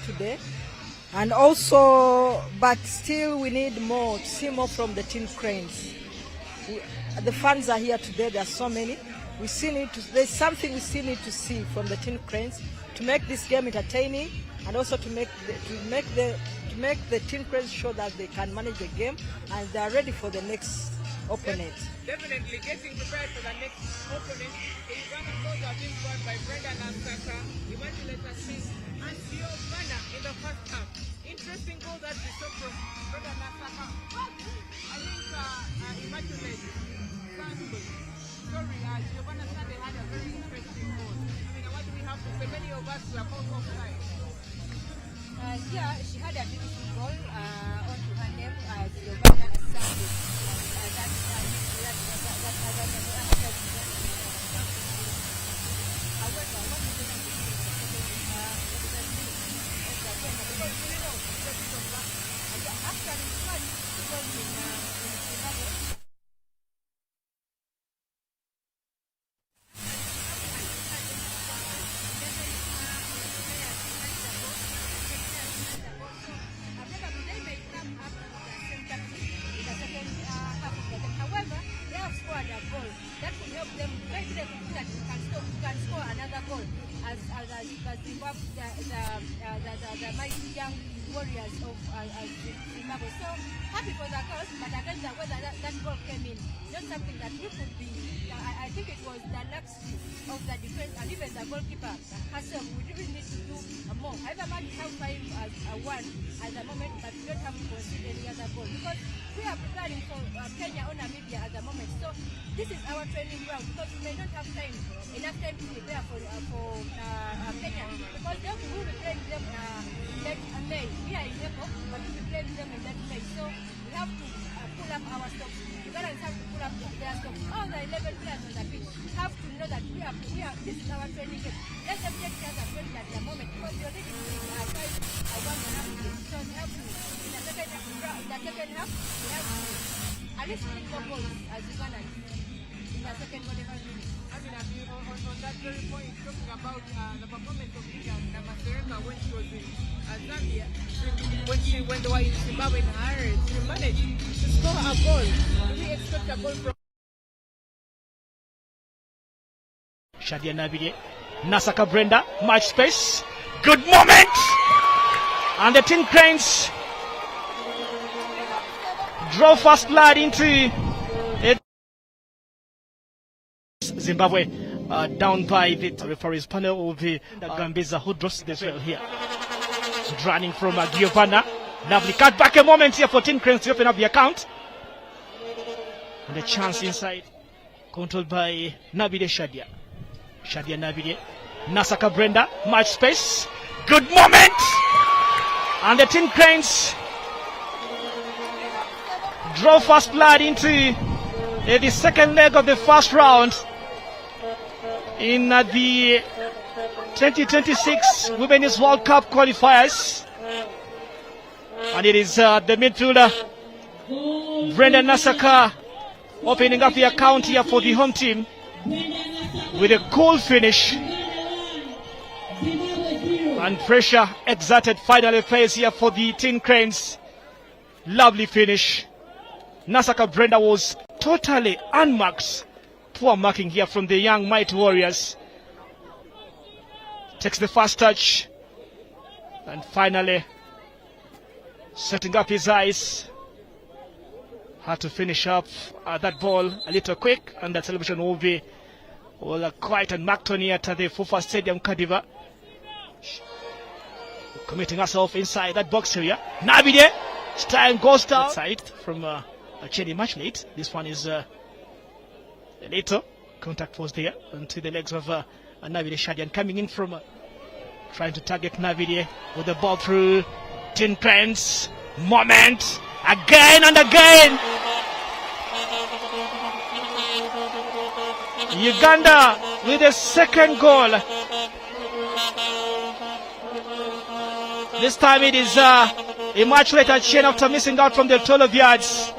Today. And also, but still we need more, to see more from the Tin Cranes. The fans are here today, there are so many. There's something we still need to see from the Tin Cranes to make this game entertaining, and also to make make the Tin Cranes show that they can manage the game and they are ready for the next opponent. Definitely getting prepared for the next opponent. The Uganda goals have been scored by Brenda Nasaka, Immaculate Singh, and Giovanna in the first half. Interesting goal that we saw from Brenda Nasaka. I think Immaculate Singh, Giovanna Sunday had a very interesting goal. I mean, what do we have to say? Many of us were caught offside. Yeah, she had a beautiful goal onto her name, Giovanna Sunday. However, they have scored a goal that will help them. Maybe they could can score another goal as Zimbabwe, the mighty young warriors of Zimbabwe. So happy for the cause, but against the weather that goal came in, not something that we could be. I think it was the luxury of the defense and even the goalkeeper herself. We really need to do more. However much we have 5 as one at the moment, but we don't have to consider any other goal because we are preparing for Kenya or Namibia at the moment. So this is our training ground because we may not have enough time to prepare for Kenya because we will be playing them late May. We are in April, but we will be playing them in late May. So we have to pull up our stocks. Ugandans have to pull up their stocks. All the 11 players on the pitch have to know that we are this is our training game. Let them take care of training at the moment because we already five 1.5 games. So we have to, in the second half, we have to at least win more goals as Ugandans in the second whatever minute. I mean, on that very point, talking about the performance of Uganda, Masereka when she was in Zambia, when they were in Zimbabwe in Harare, she managed to score a goal. Do we expect a goal from Shadia Nabide, Nasaka Brenda, much space, good moment, and the Tin Cranes draw first blood into it. Zimbabwe down by the referee's panel will be Gambiza who draws this well here. Running from Giovanna. Lovely cut back a moment here for Tin Cranes to open up the account. And a chance inside. Controlled by Nabide Shadia. Shadia Nabide. Nasaka Brenda. Much space. Good moment. And the Tin Cranes draw first blood into the second leg of the first round in the 2026 Women's World Cup qualifiers. And it is the midfielder Brenda Nasaka opening up the account here for the home team with a cool finish. And pressure exerted finally plays here for the Tin Cranes. Lovely finish. Nasaka Brenda was totally unmarked. Poor marking here from the young mighty warriors. Takes the first touch. And finally setting up his eyes. Had to finish up that ball a little quick. And that celebration will be quite unmarked on here at the FUFA Stadium, Kadiva. Committing herself inside that box area. Nabide. Time goes down. Outside from Chedi much late. This one is a little contact was there onto the legs of Nabide Shadian coming in from trying to target Nabide with the ball through Tin Cranes. Moment again and again. Uganda with a second goal. This time it is a much later chain after missing out from the 12 yards.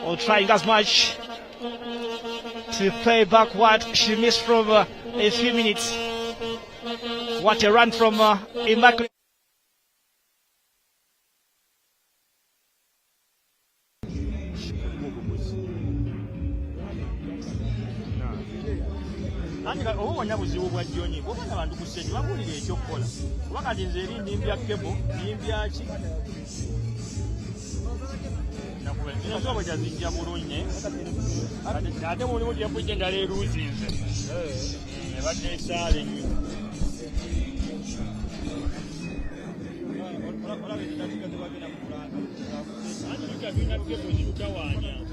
Or trying as much to play back what she missed from a few minutes. What a run from Immaculate. Nani ka obona buzibu bwa Joni bobona bantu ku stage bagulira ekyokola kuba kati nze eri ndimbya kebo ndimbya ki nakubenzera zoba jazinja bulunye ate muri mu tempo igenda leruzinze badde sale nnyo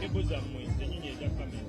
kebo zammwe zenyinyi eza kamera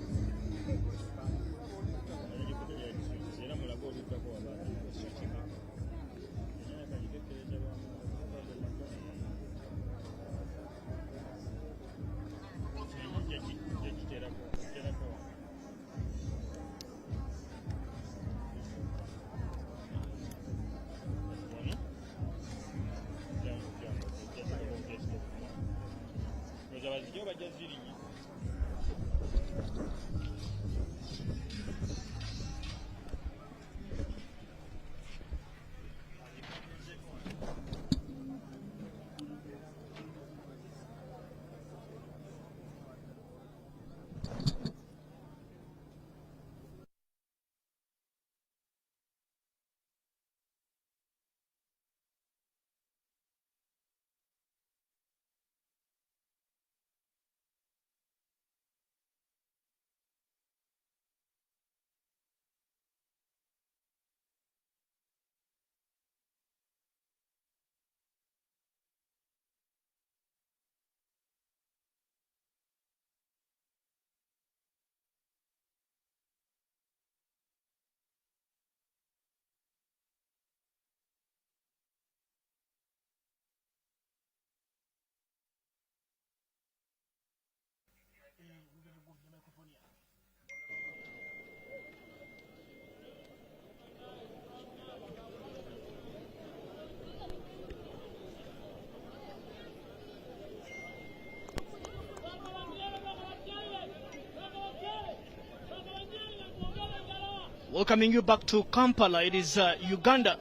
Welcoming you back to Kampala. It is Uganda.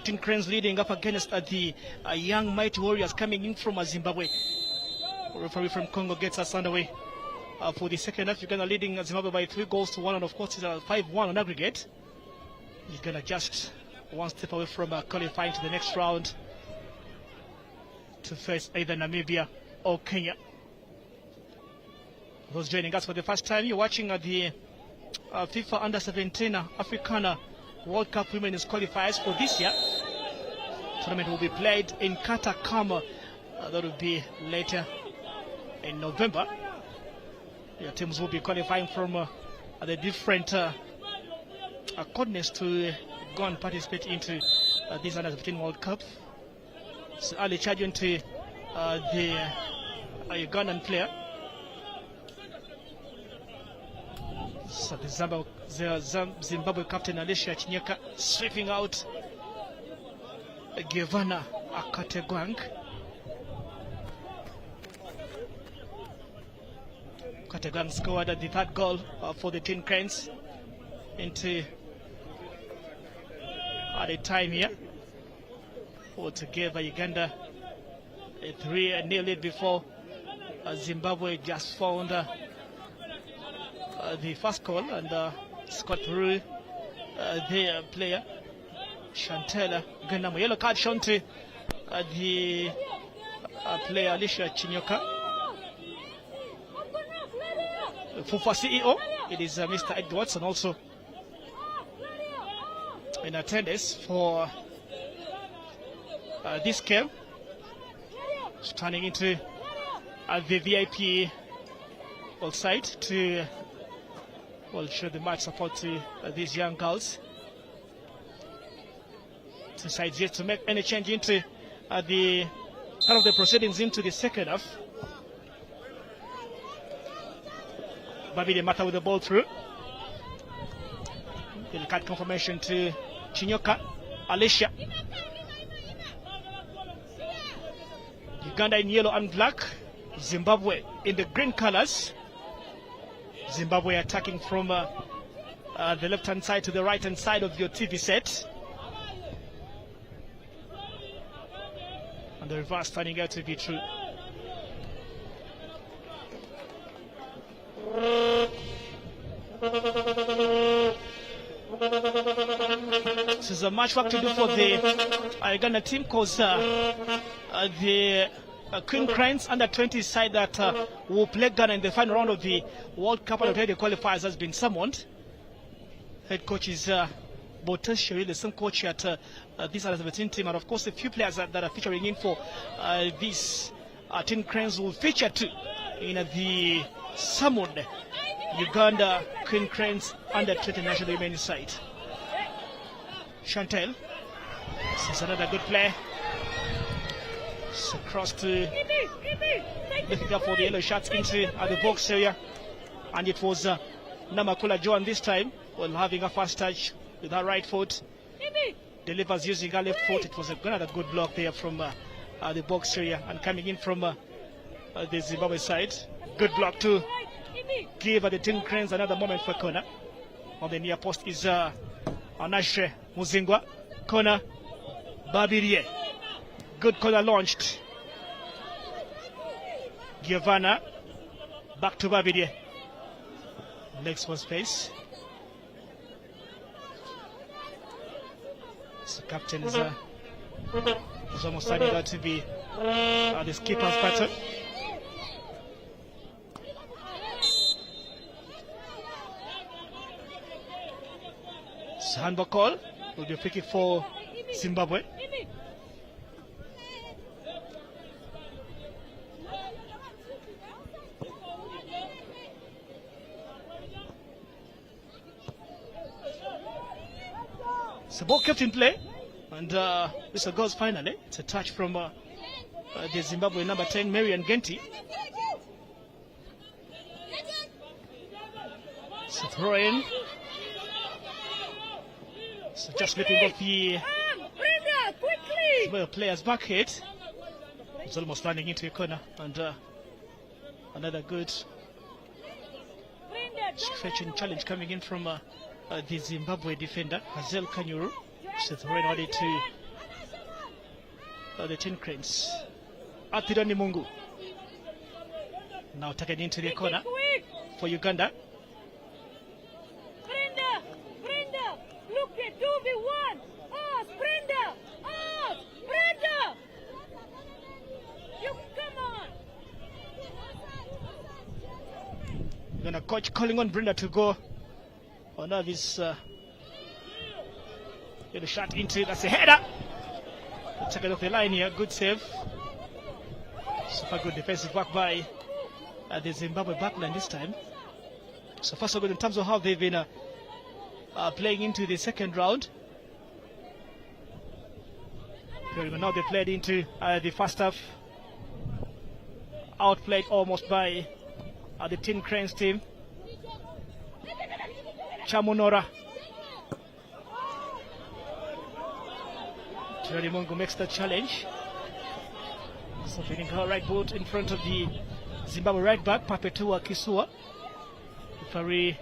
Team Cranes leading up against the young mighty warriors coming in from Zimbabwe. Referee from Congo gets us underway for the second half. Uganda leading Zimbabwe by 3-1, and of course it's 5-1 on aggregate. Uganda just one step away from qualifying to the next round to face either Namibia or Kenya. Those joining us for the first time, you're watching the FIFA Under-17 African World Cup Women's Qualifiers for this year. Tournament will be played in Katakama. That will be later in November. Your teams will be qualifying from the different continents to go and participate into this Under-17 World Cup. So early charge into the Ugandan player. So the Zimbabwe captain Alicia Chinyaka sweeping out Giovanna Akategwang. Akategwang scored the third goal for the Tin Cranes into at a time here. Altogether Uganda a 3-0 lead before Zimbabwe just found the first goal and scored through their player Chantella Ganamo. Yellow card shown to the player Alicia Chinyoka. FUFA CEO, it is Mr. Ed Watson also in attendance for this game. Turning into the VIP side to show the match support to these young girls. Two sides yet to make any change into the part of the proceedings into the second half. Babi the matter with the ball through. They'll cut confirmation to Chinyoka, Alicia. Uganda in yellow and black, Zimbabwe in the green colors. Zimbabwe attacking from the left-hand side to the right-hand side of your TV set. And the reverse turning out to be true. This is a much work to do for the Uganda team, because the Queen Cranes under 20 side that will play Ghana in the final round of the World Cup and the qualifiers has been summoned. Head coach is Boteshiri, the same coach at this under 17 team, and of course a few players that are featuring in for this Tin Cranes will feature too in the summoned Uganda Queen Cranes under 20 national remaining side. Chantel, this is another good play. It's across to lifting up for the yellow shots into the box area, and it was Namakula Joan this time, well, having a fast touch with her right foot, delivers using her left foot. It was another good block there from the box area, and coming in from the Zimbabwe side. Good block to give the Tin Cranes another moment for corner. On the near post is Anashe Muzingwa. Corner, Babirie. Good corner launched. Giovanna, back to Babirie. Next one space. So captain is almost starting out to be the skipper's pattern. So handball call will be picking for Zimbabwe. So ball kept in play, and this goes finally. It's a touch from the Zimbabwe number 10, Marian Genti. So throw in. So just slipping off the player's back hit. It's almost landing into a corner, and another good stretching challenge coming in from the Zimbabwe defender, Hazel Kanyuru. So throwing on it to the Tin Cranes. Atirani Mungu. Now taken into the corner for Uganda. Look at 2v1. Oh, Brenda. Oh, Brenda. You come on. Gonna coach calling on Brenda to go on this get a shot into it. That's a header. Take it off the line here. Good save. Super good defensive work by the Zimbabwe backline this time. So far so good in terms of how they've been playing into the second round. Now they played into the first half. Outplayed almost by the Tin Cranes team. Chamunora. Tirani Mungu makes the challenge. So feeding her right boot in front of the Zimbabwe right back, Papetua Kisua. Referee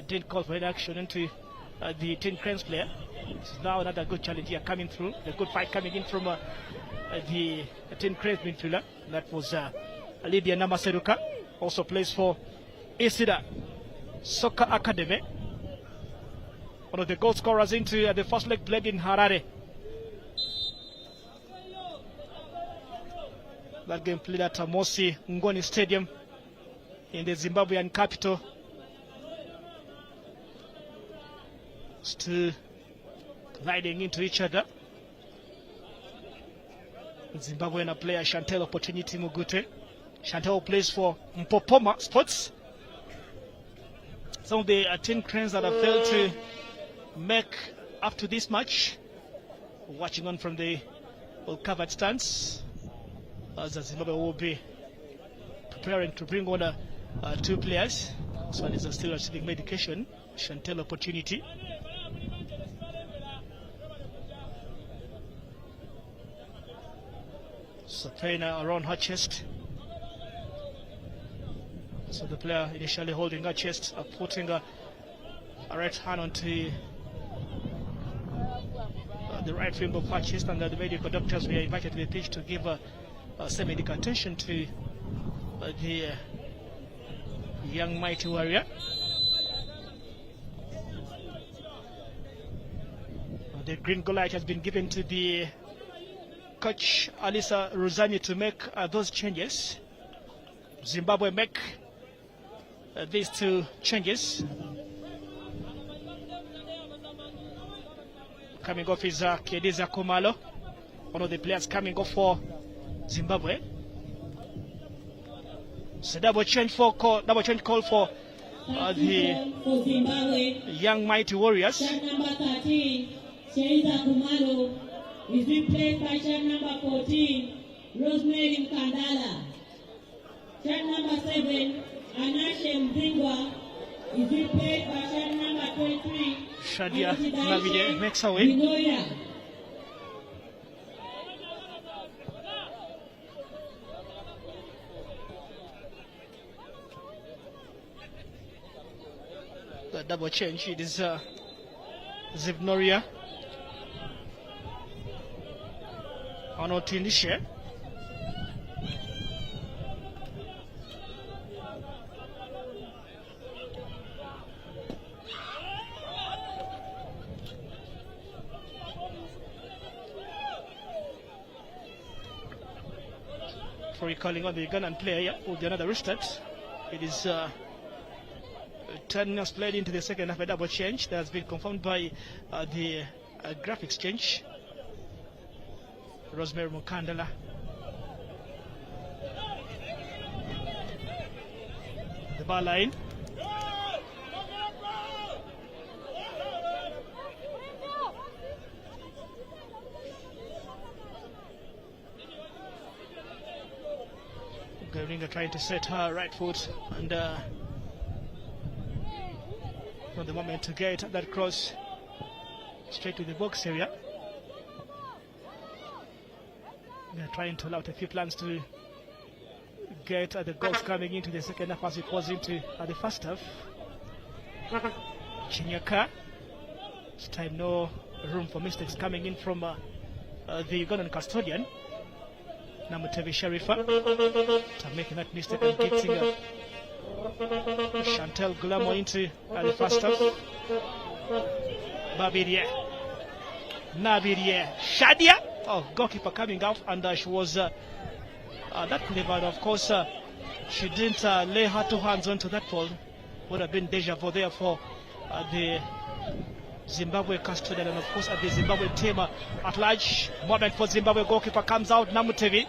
didn't call for any action into the Tin Cranes player. This is now another good challenge here coming through. The good fight coming in from the Tin Cranes midfielder. That was Lydia Namaseruka. Also plays for Isida Soccer Academy. One of the goal scorers into the first leg played in Harare. That game played at Mosi Ngoni Stadium in the Zimbabwean capital. Still gliding into each other. Zimbabwean player Chantel Opportunity Mugute. Chantel plays for Mpopoma Sports. Some of the Tin Cranes that have failed to make up to this match. Watching on from the well-covered stands. As Zimbabwe will be preparing to bring on two players. This one is still receiving medication. Chantel Opportunity. So playing around her chest. So the player initially holding her chest, putting a right hand onto the right rim of her chest, and the medical doctors were invited to the pitch to give some medical attention to the young mighty warrior. The green goal light has been given to the coach Alisa Ruzani to make those changes. Zimbabwe make these two changes. Coming off is Kediza Kumalo, one of the players coming off for Zimbabwe. So double change call for the young mighty warriors. Shirt number 13, Kediza Kumalo, is replaced by shirt number 14, Rosemary Mkandala. Shirt number 7, Anashe Mzingwa, is replaced by shirt number 23, Shadia Navide makes her way. The double change, it is Zivnoria Anotinishe. For recalling on the Ugandan player with another restart. It is 10 minutes played into the second half, a double change that has been confirmed by the graphics change. Rosemary Mukandala. The bar line. Geringa trying to set her right foot and for the moment to get that cross straight to the box area. They're trying to allow a few plans to get the goals coming into the second half as it was into the first half. Chinyaka. This time no room for mistakes coming in from the Ugandan custodian. Namutevi Sharifa to making that mistake and getting Chantel Gulamo into the first half. Babirie. Nabirie. Shadia. Oh, goalkeeper coming out, and she was that clever. And of course, she didn't lay her two hands onto that ball. Would have been deja vu there for the Zimbabwe custodian, and of course the Zimbabwe team at large. Moment for Zimbabwe, goalkeeper comes out, Namutevi.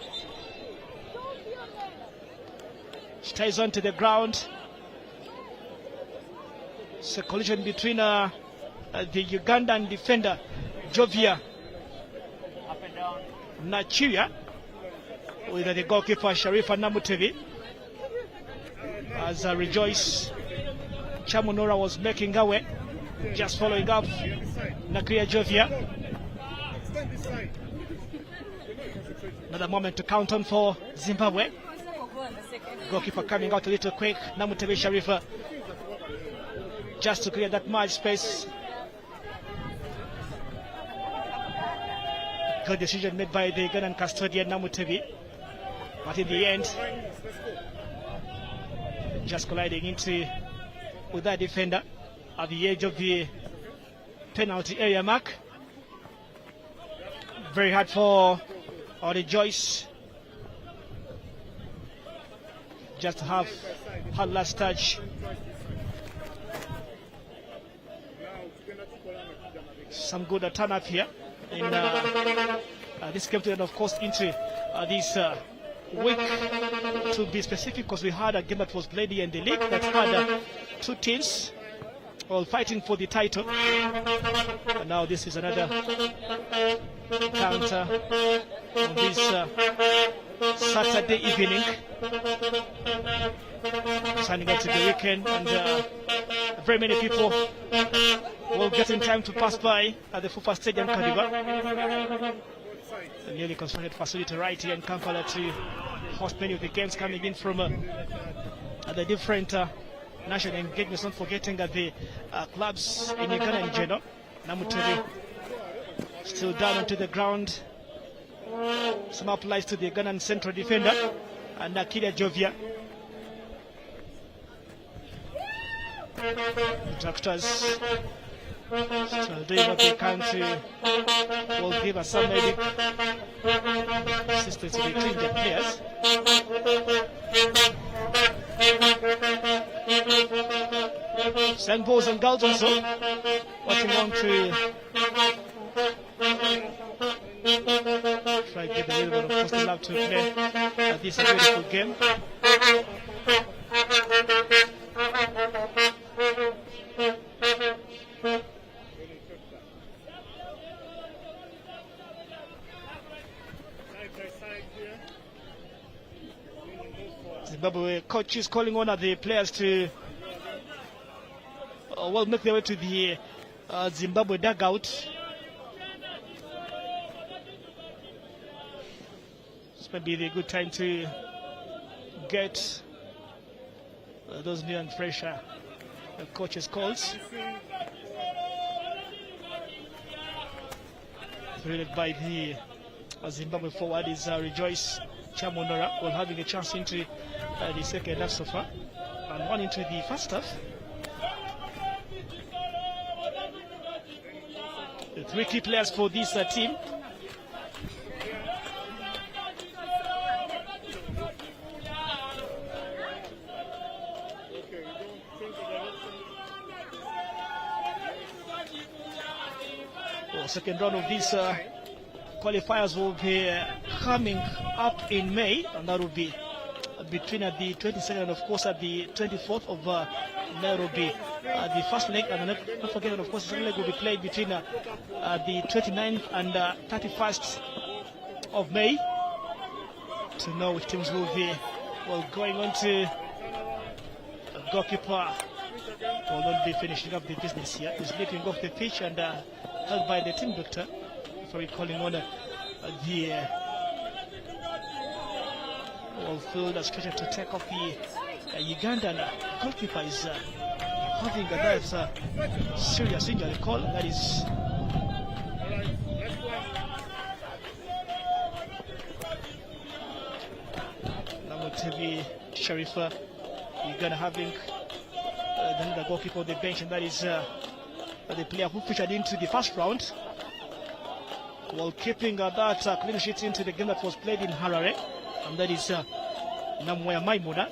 Stays onto the ground. It's a collision between the Ugandan defender, Jovia Nachiria, with the goalkeeper, Sharifa Namutevi. As Rejoice Chamunora was making her way, just following up Nakria Jovia. Another moment to count on for Zimbabwe. Goalkeeper coming out a little quick. Namutevi Sharifa just to clear that much space. Good decision made by the Ugandan custodian Namutevi, but in the end, just colliding into with that defender at the edge of the penalty area mark. Very hard for Joyce just to have her last touch. Some good turn up here in this came to end, of course, into this week, to be specific, because we had a game that was played here in the league that had two teams all fighting for the title, and now this is another counter on this Saturday evening, signing up to the weekend, and very many people will get in time to pass by at the FUFA Stadium, Kadiba, the newly constructed facility right here in Kampala, to host many of the games coming in from the different national engagements, not forgetting that the clubs in Uganda in general. Namutevi still down onto the ground. Some applies to the Ugandan central defender and Nakiria Jovia. The Tractors Still doing what they can to will give us some medic assistance to the injured players. St. Paul's and girls also watching on to try to get a little bit of positive love to play this beautiful game. Zimbabwe coach is calling on the players to make their way to the Zimbabwe dugout. This might be the good time to get those new and fresh coaches' calls. Led by the Zimbabwe forward is Rejoice Chamonora, while having a chance into the second half so far, and one into the first half. The three key players for this team. Second round of these qualifiers will be coming up in May, and that will be between the 22nd and of course at the 24th of Nairobi. The first leg, and not forget, of course, the second leg will be played between the 29th and 31st of May to know which teams will be going on to goalkeeper will not be finishing up the business here. He's leaping off the pitch and held by the team doctor before calling on the field stretcher to take off the Ugandan goalkeeper. Is having a serious injury call. That is Namutevi Sharifa. Uganda having the goalkeeper on the bench, and that is the player who featured into the first round, while keeping that clean sheet into the game that was played in Harare, and that is Namwaya Maimuna.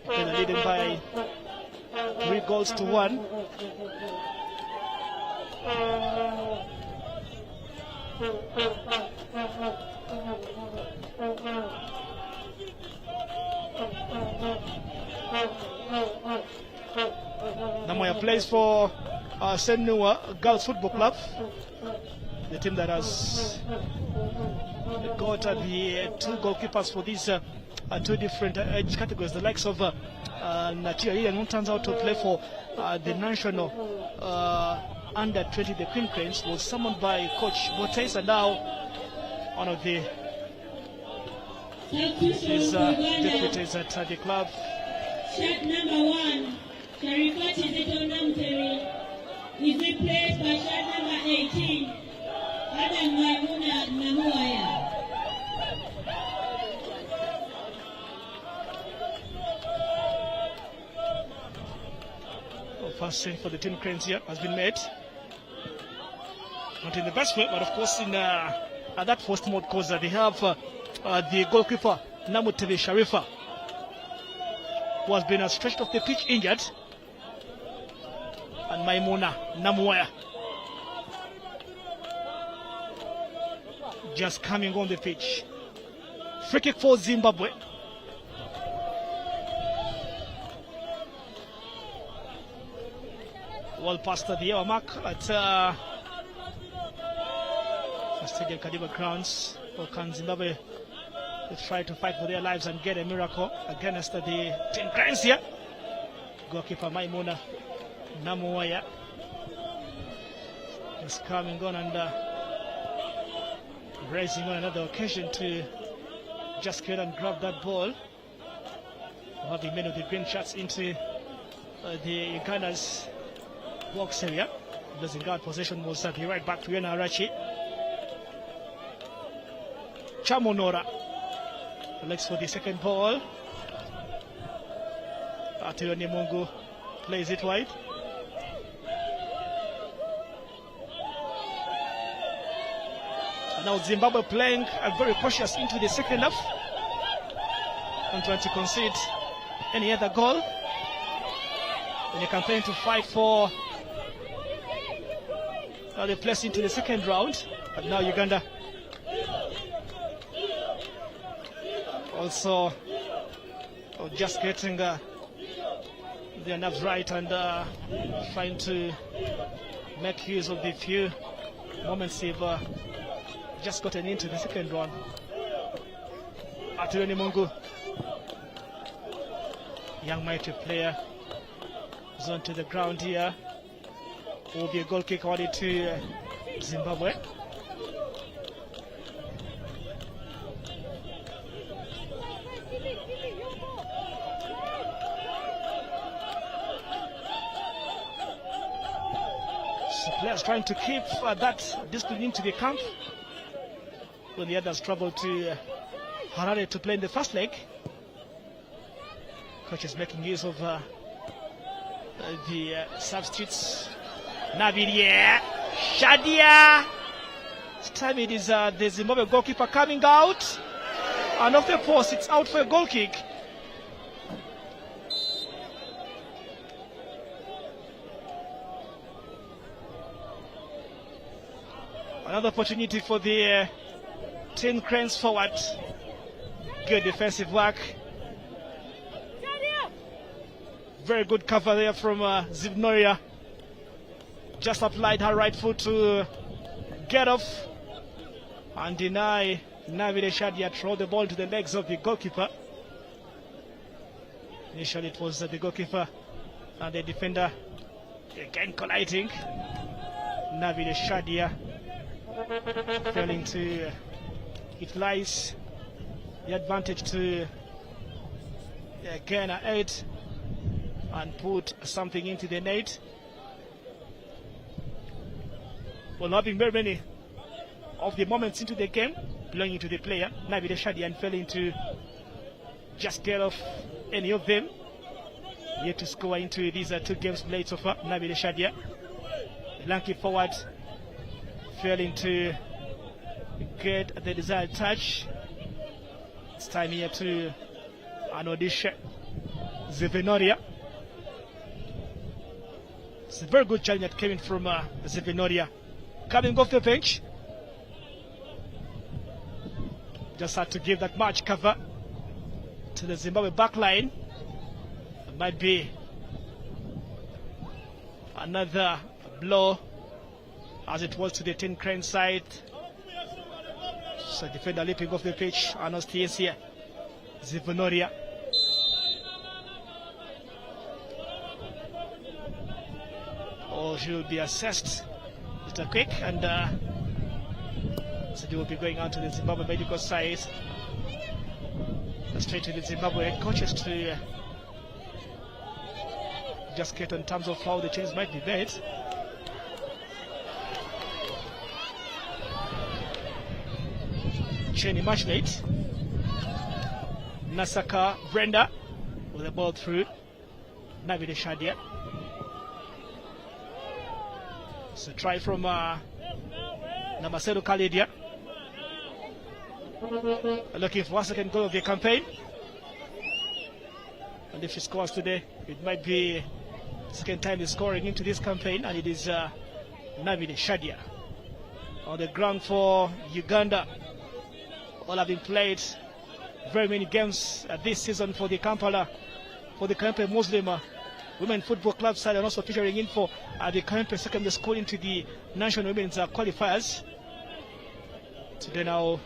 Uganda leading by 3-1. Namoya plays for Senua Girls Football Club, the team that has got the two goalkeepers for these two different age categories, the likes of Natia Ilian, who turns out to play for the national under 20, the Queen Cranes, was summoned by Coach Botes, and now one of the deputies at the club. Shot number 1, Sharifat Chizeto Namteri, is replaced by shot number 18, Adam Maimuna Namuaya. First save for the Team Cranes here has been made. Not in the best way, but of course in that first mode, because they have the goalkeeper Namutevi Sharifa, who has been stretched off the pitch injured, and Maimuna Namuaya just coming on the pitch. Free kick for Zimbabwe. Well past the hour mark at Stadium Kadiba grounds. Or can Zimbabwe try to fight for their lives and get a miracle against the Team Cranes here? Goalkeeper Maimuna Namuaya is coming on and raising on another occasion to just get and grab that ball. Having many of the green shots into the Uganda's box area. Losing guard possession was the right back to Yena Arachi. Chamonora looks for the second ball. Atiyoni Mungu plays it wide. And now Zimbabwe playing very cautious into the second half. Not trying to concede any other goal. In a campaign to fight for the place into the second round. But now Uganda also just getting their nerves right and trying to make use of the few moments they've just gotten into the second round. Atureni Mungu, young mighty player, is onto the ground here. Will be a goal kick awarded to Zimbabwe. So players trying to keep that discipline into the camp when the others travel to Harare to play in the first leg. Coach is making use of the substitutes. Navidia, Shadia. This time it is the Zimbabwe goalkeeper coming out. And off the post, it's out for a goal kick. Another opportunity for the Tin Cranes forward. Good defensive work. Very good cover there from Zivnoria. Just applied her right foot to get off and deny Navide Shadia throw the ball to the legs of the goalkeeper. Initially it was the goalkeeper and the defender again colliding. Navide Shadia failing to utilize the advantage to gain an 8 and put something into the net. Well, having very many of the moments into the game belonging to the player, Navide Shadia, and failing to just get off any of them. Yet to score into these 2 games played so far. Navide Shadia, the lanky forward, failing to get the desired touch. It's time here to Anodisha Zivnoria. It's a very good challenge that came in from Zivnoria. Coming off the bench, just had to give that much cover to the Zimbabwe backline. It might be another blow as it was to the Tin Crane side. So defender leaping off the pitch, Anastasia Zivnoria. Oh, she will be assessed. Mr. Quick, and so they will be going on to the Zimbabwe medical side, straight to the Zimbabwe coaches to just get in terms of how the change might be made. Cheney matchmate Nasaka Brenda with the ball through Navide Shadia. So try from Namasero Kalidia. Looking for 1 second goal of the campaign. And if she scores today, it might be the second time he's scoring into this campaign, and it is Navide Shadia. On the ground for Uganda. All have been played very many games this season for the Kampala, for the Kempe Muslim Women Football Club side, and also featuring in for the Kempe Secondary School into the National Women's qualifiers. Today now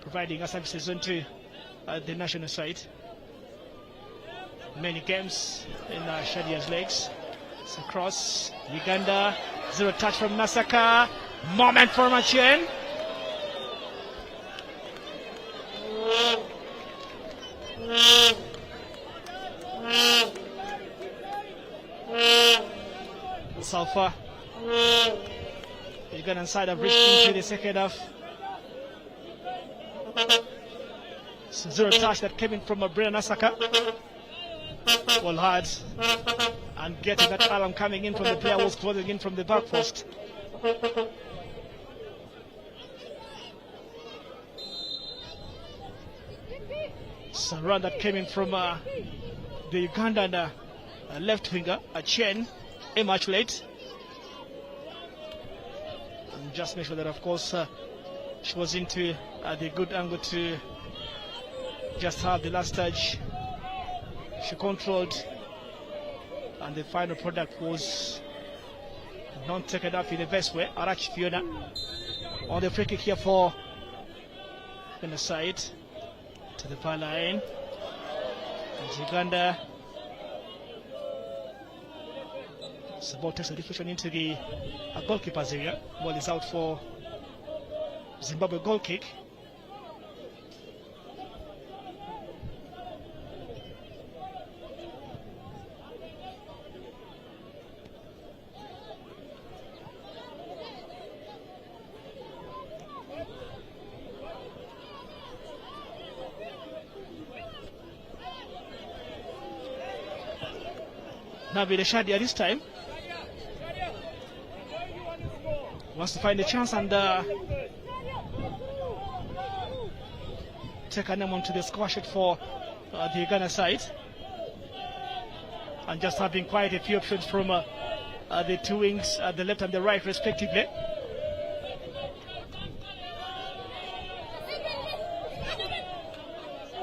providing a services onto the national side. Many games in Shadia's legs. It's across Uganda. 0 touch from Nasaka. Moment for Machien. So far, the Ugandan side have reached into the second half. So 0 touch that came in from Brenda Nasaka. Well hard. And getting that alarm coming in from the player who's closing in from the back post. So run that came in from the Ugandan left winger, a chain, immaculate. And just make sure that, of course, she was into the good angle to just have the last touch. She controlled, and the final product was not taken up in the best way. Arachi Fiona on the free kick here for the side to the far line. And Uganda Sabot takes a deflection into the goalkeeper's area. Ball is out for Zimbabwe goal kick. Nabil Shadia this time wants to find a chance and take a name onto the score sheet for the Ghana side, and just having quite a few options from the two wings, the left and the right respectively.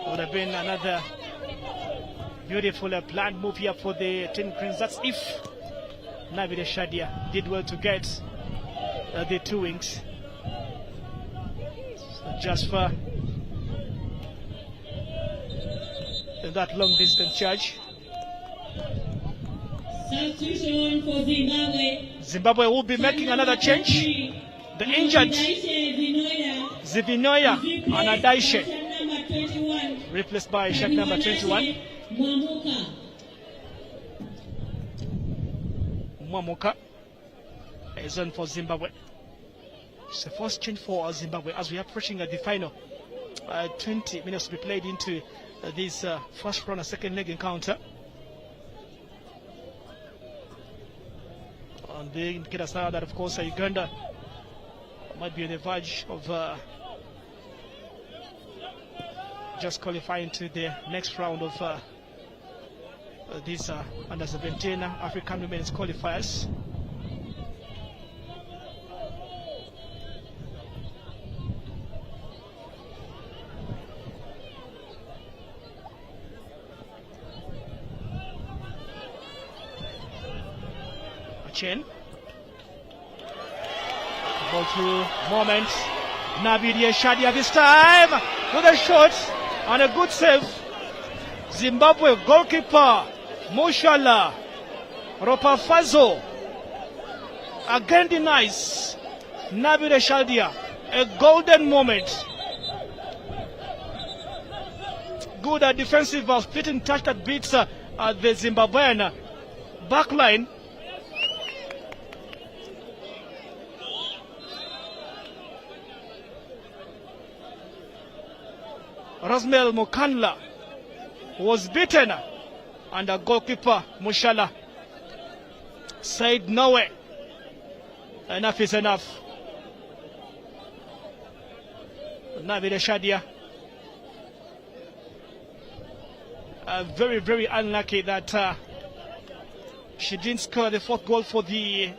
Would have been another beautiful planned move here for the Tin Cranes. That's if Nabil Shadia did well to get the two wings. So just for that long distance charge. Substitution for Zimbabwe. Zimbabwe will be making another change. The injured Zivinoya and Adaishe replaced by check number 21. Mwamuka is on for Zimbabwe. It's the first change for Zimbabwe as we are approaching the final 20 minutes to be played into this first round and second leg encounter. And they indicate us now that, of course, Uganda might be on the verge of just qualifying to the next round of these under 17 African Women's qualifiers. Chen. Ball through moment. Nabidia Shadia this time with a shot and a good save. Zimbabwe goalkeeper Moshala Ropafazo again denies Nabidia Shadia a golden moment. Good defensive splitting touch that beats the Zimbabwean backline. Rosmel Mukanla was beaten, and the goalkeeper Mushala said no way. Enough is enough. Nabil Shadia very, very unlucky that she didn't score the fourth goal for the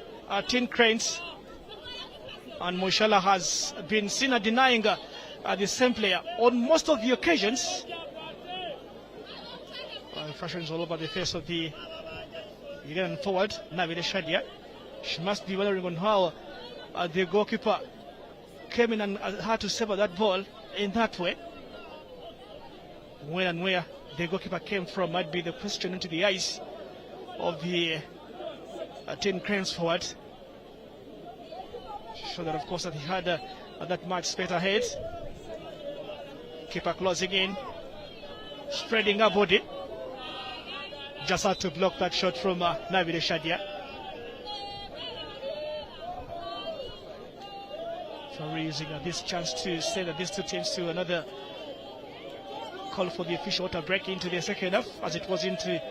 Tin Cranes, and Mushala has been seen denying the same player on most of the occasions. Frustrations all over the face of the Ugandan forward, Nabil Shadia. She must be wondering on how the goalkeeper came in and had to save that ball in that way. When and where the goalkeeper came from might be the question into the eyes of the Tin Cranes forward. So that, of course, that he had that much straight ahead. Keeper closing in, spreading her body. Just had to block that shot from Nabil Shadia. So we're using this chance to send these two teams to another call for the official to break into the second half as it was into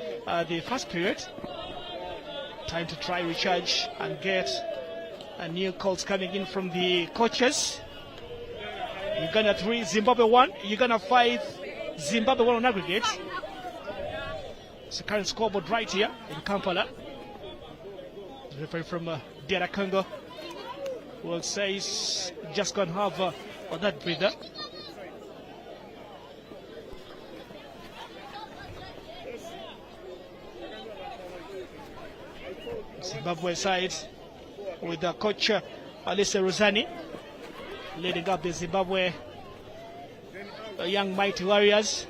the first period. Time to try recharge and get new calls coming in from the coaches. Uganda 3, Zimbabwe 1. Uganda 5, Zimbabwe 1 on aggregate. It's the current scoreboard right here in Kampala. The referee from DR Congo will say he's just going to have that breather. Zimbabwe side with the coach Alice Rosani leading up the Zimbabwe young mighty warriors.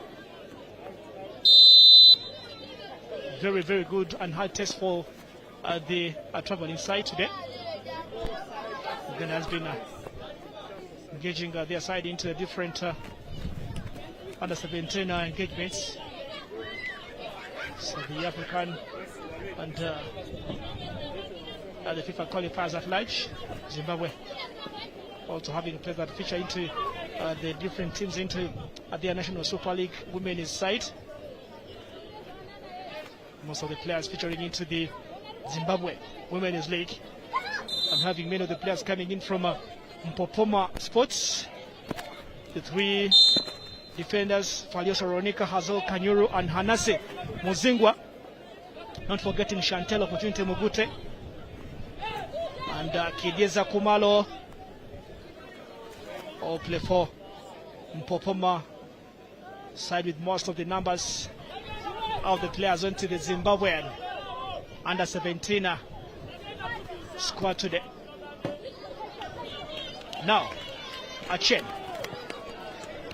Very, very good and hard test for the traveling side today. Uganda has been engaging their side into the different under 17 engagements. So the African and the FIFA qualifiers at large. Zimbabwe also having players that feature into the different teams into their National Super League women's side. Most of the players featuring into the Zimbabwe Women's League. I'm having many of the players coming in from Mpopoma Sports. The three defenders, Faliosa Ronika, Hazel Kanyuru, and Hanase Muzingwa. Not forgetting Chantel Opportunity Mugute. And Kidieza Kumalo. All play for Mpopoma side with most of the numbers of the players onto the Zimbabwean under 17 squad today. Now, Achen.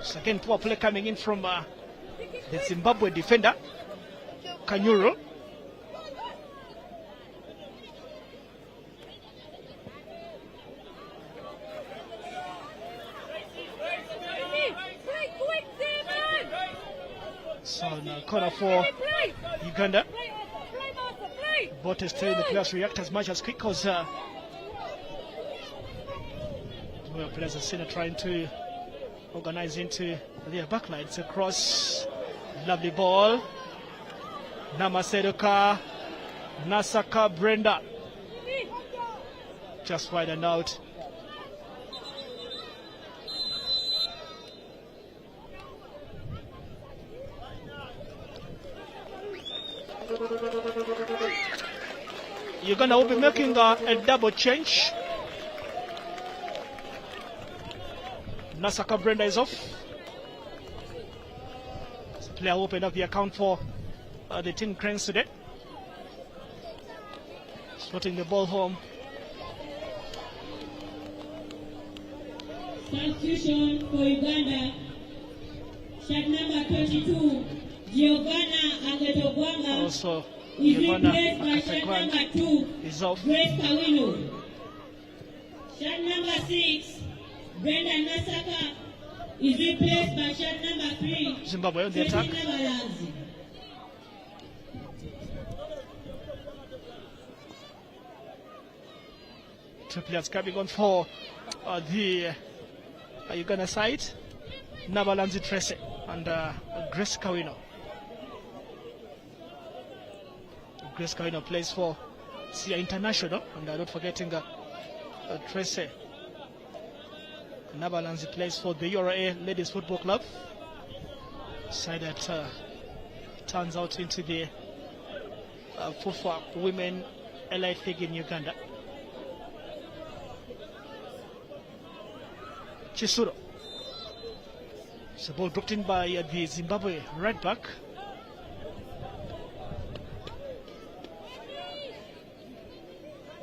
Second poor play coming in from the Zimbabwe defender, Kanyuru. So now corner for Uganda. Both is telling the players to react as much as quick as well, players are seen trying to organize into their backline. It's a cross, lovely ball. Namasedoka, Nasaka Brenda. Just wide and out. Uganda will be making a double change. Nasaka Brenda is off. This player opened up the account for the Tin Cranes today. Slotting the ball home. Substitution for Uganda. Shot number 22, Giovanna Agetogwanga. Also, is replaced by shot number 2, is off. Grace Kawino. Shot number 6, Brenda Nasaka, is replaced by shot number 3, Zimbabwe on the attack. Balazi. Two players coming on for the Uganda side. Nabalanzi Trese and Grace Kawino. Grace Kawino plays for Sia International, and not forgetting Trese. Nabalanzi plays for the Euro Ladies Football Club. Side that turns out into the FUFA Women Elite League in Uganda. Chisuro. It's a ball dropped in by the Zimbabwe right back.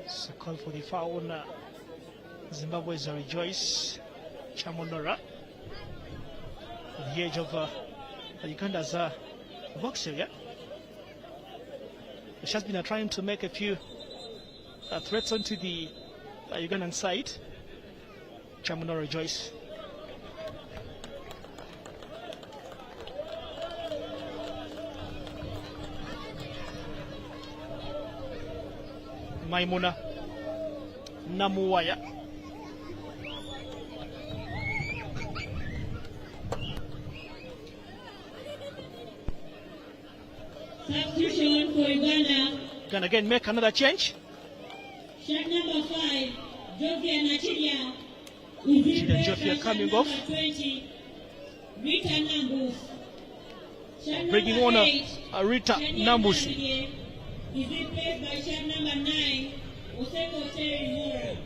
It's a call for the foul on Zimbabwe's Rejoice Chamonora. At the edge of Uganda's box area. She has been trying to make a few threats onto the Ugandan side. Chamonora Rejoice. Maimuna Namuwaya. Substitution for Uganda. Can again make another change. Shot number 5, Jovia Nachidia. Jovia coming off. 20, Rita Nambus. Shot Bringing number on 8, Rita Nambusi. is replaced by shot number 9, Oseko Terry Mora.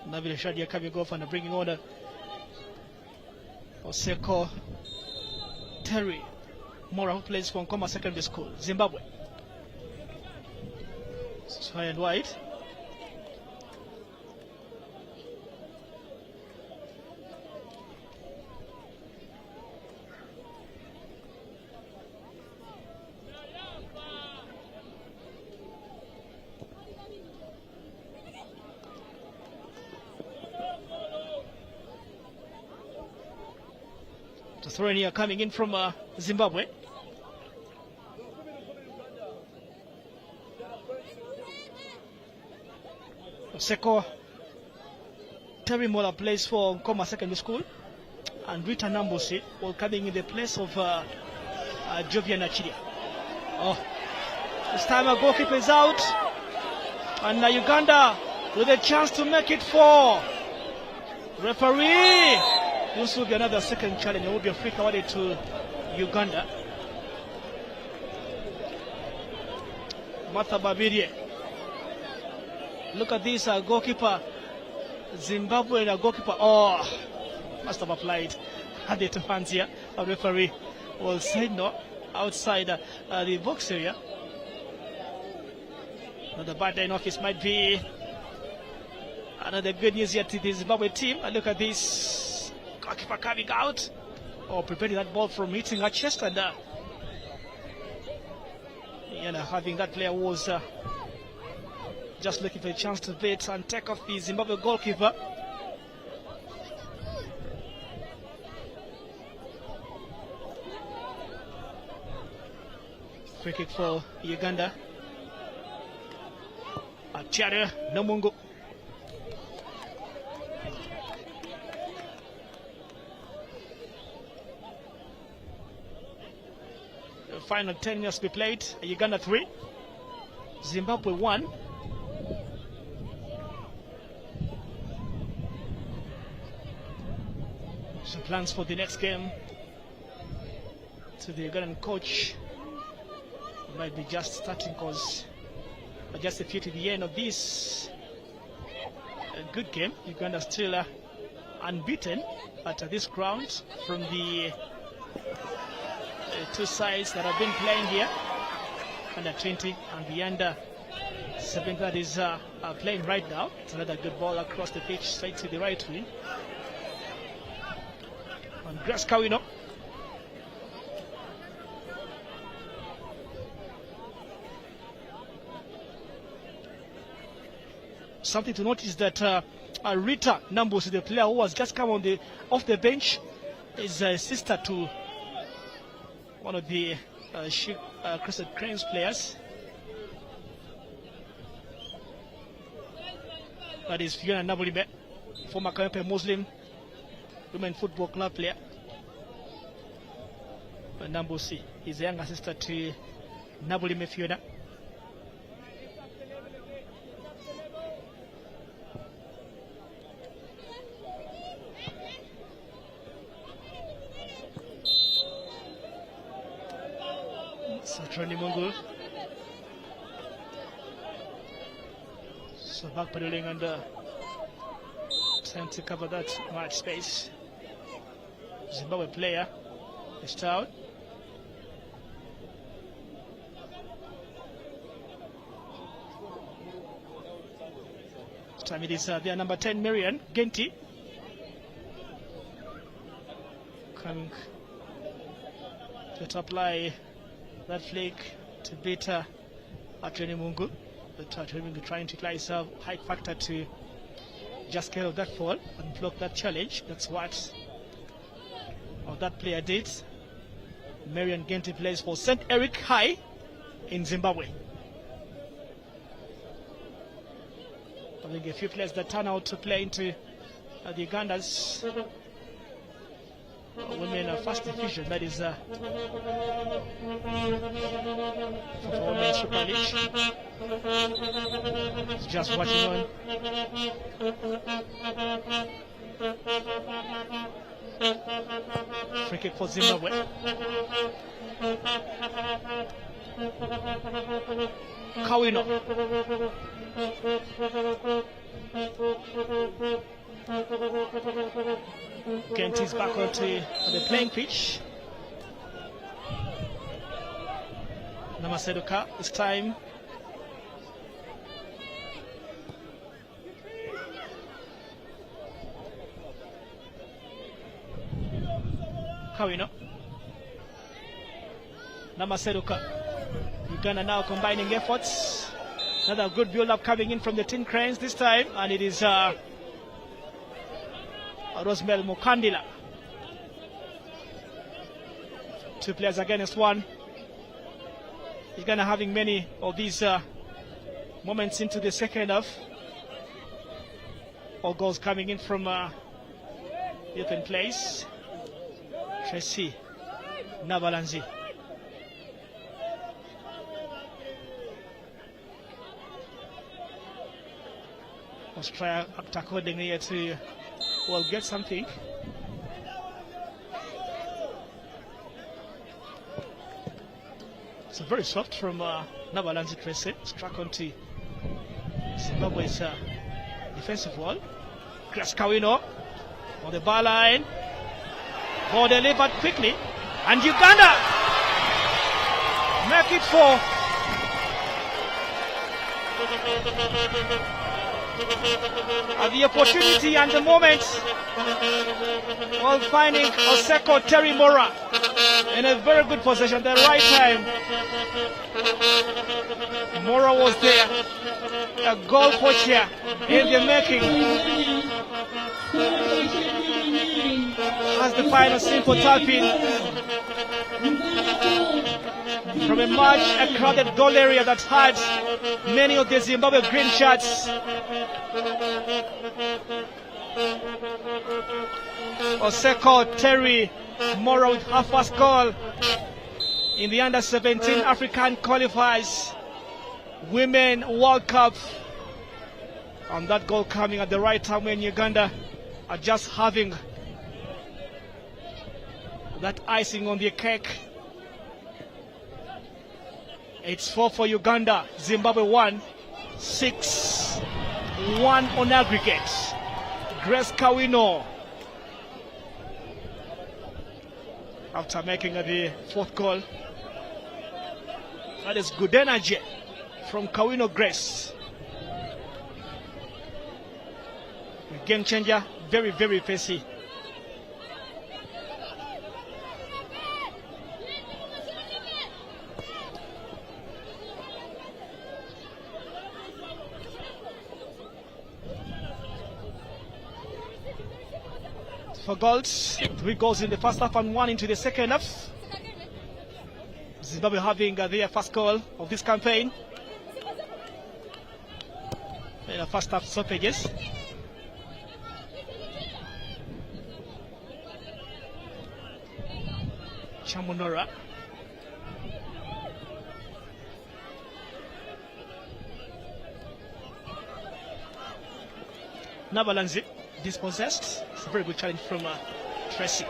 Nabil Shadia coming off and bringing on Oseko Terry Mora, who plays for Nkoma Secondary School, Zimbabwe. It's high and wide. The throw in here coming in from Zimbabwe. Seko Terry Mola plays for Nkoma Secondary School, and Rita Nambusi will coming in the place of Jovia Nachidia. Oh, this time a goalkeeper is out, and Uganda with a chance to make it 4. Referee. This will be another second challenge. It will be a free awarded to Uganda. Martha Babirie. Look at this goalkeeper. Zimbabwe goalkeeper. Oh, must have applied. Had the 2 hands here. A referee will say no outside the box area. Another bad day in office might be another good news here to the Zimbabwe team. And look at this. Goalkeeper coming out, or preventing that ball from hitting her chest, and having that player was just looking for a chance to beat and take off the Zimbabwe goalkeeper. Free kick for Uganda. Atiare Namungo. Final 10 minutes to be played. Uganda 3, Zimbabwe 1. Some plans for the next game to the Ugandan coach might be just starting, because just a few to the end of this good game. Uganda still unbeaten at this ground from the 2 sides that have been playing here, under 20 and the under 7 that is playing right now. It's another good ball across the pitch, straight to the right wing. And Grass Kawino. Something to notice that Rita Nambusi, the player who has just come on off the bench, is a sister to one of the Crescent Cranes players. That is Fiona Nabulime, former Kayempe Muslim Women Football Club player. Nambusi is a younger sister to Nabulime Fiona. Satrani Mungu. So back paddling and trying to cover that wide space. Zimbabwe player is out. This time it is their number 10, Marian Genti, coming to apply that flick to beat Atwene Mungu. But Atwene Mungu trying to utilize a height factor to just get out that fall and block that challenge. That's what that player did. Marian Genti plays for St. Eric High in Zimbabwe. I think a few players that turn out to play into the Uganda's women first division, that is for Women's Super League. Just watching on. Free kick for Zimbabwe. Kawino. Kent is back onto the playing pitch. Namaseduka, this time. Kawino. Namaseduka. Uganda now combining efforts. Another good build-up coming in from the Tin Cranes this time, and it is Rosemel Mukandila. 2 players against 1. Uganda having many of these moments into the second half. All goals coming in from open place. Tracy Nabalanzi. Let's try act accordingly here to get something. So very soft from Nabalanzi Tracy. Struck onto Zimbabwe's defensive wall. Grace Kawino on the bar line. Ball delivered quickly, and Uganda make it 4. The opportunity and the moment while finding Oseko Terry Mora in a very good position at the right time. Mora was there, a goal poacher in the making. As the final simple tapping from a crowded goal area that had many of the Zimbabwe green shirts. Oseko Terry Mora with her first goal in the Under-17 African Qualifiers Women World Cup. And that goal coming at the right time when Uganda are just having that icing on the cake. It's 4 for Uganda, Zimbabwe 1, 6-1 on aggregate. Grace Kawino, after making the 4th goal. That is good energy from Kawino Grace. A game changer, very, very pacey. For goals, 3 goals in the first half and 1 into the second half. Zimbabwe having their first goal of this campaign in the first half stoppages. Chamunora. Nabalanzi dispossessed. It's a very good challenge from Tracy.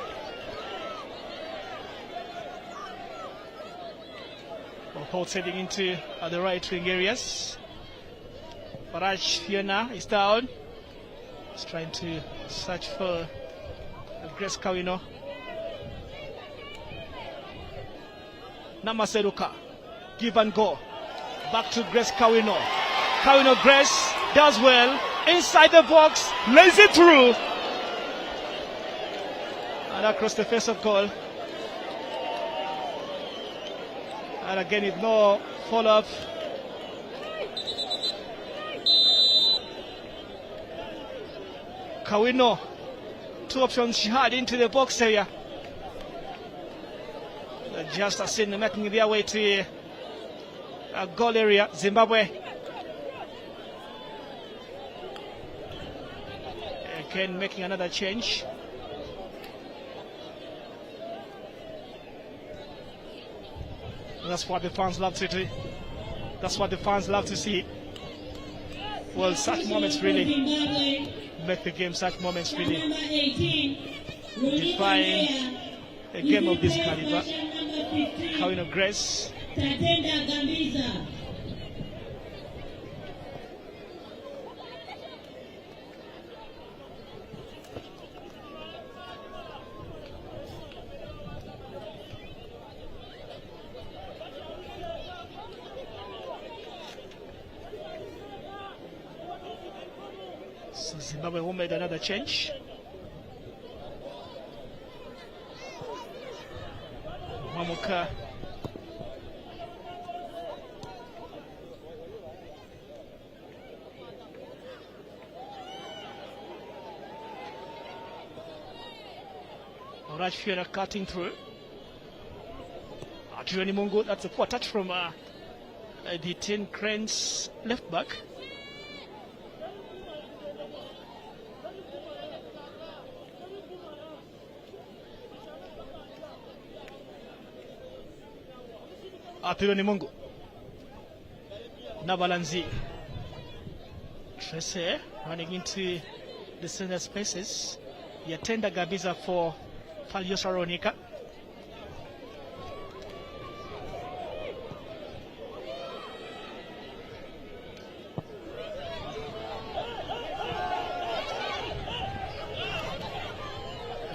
Ball heading into the right wing areas. Baraj Fiona is down. He's trying to search for Grace Kawino. Namaseruka, give and go. Back to Grace Kawino. Kawino Grace does well. Inside the box, lays it through. And across the face of goal. And again, with no follow-up. Kawino, 2 options she had into the box area. Just as in making their way to a goal area, Zimbabwe. Ken making another change. That's what the fans love to do. That's what the fans love to see. Well, such moments really make the game. Such moments really define a game of this caliber. Kawino Grace. So Zimbabwe who made another change. Mamuka. Raj Fiona cutting through. Adriani Mungo, that's a poor touch from the 10 Cranes left back. Adriani Mungo. Nabalanzi. Trace running into the center spaces. Yatenda Gabiza for Faliosa Ronika.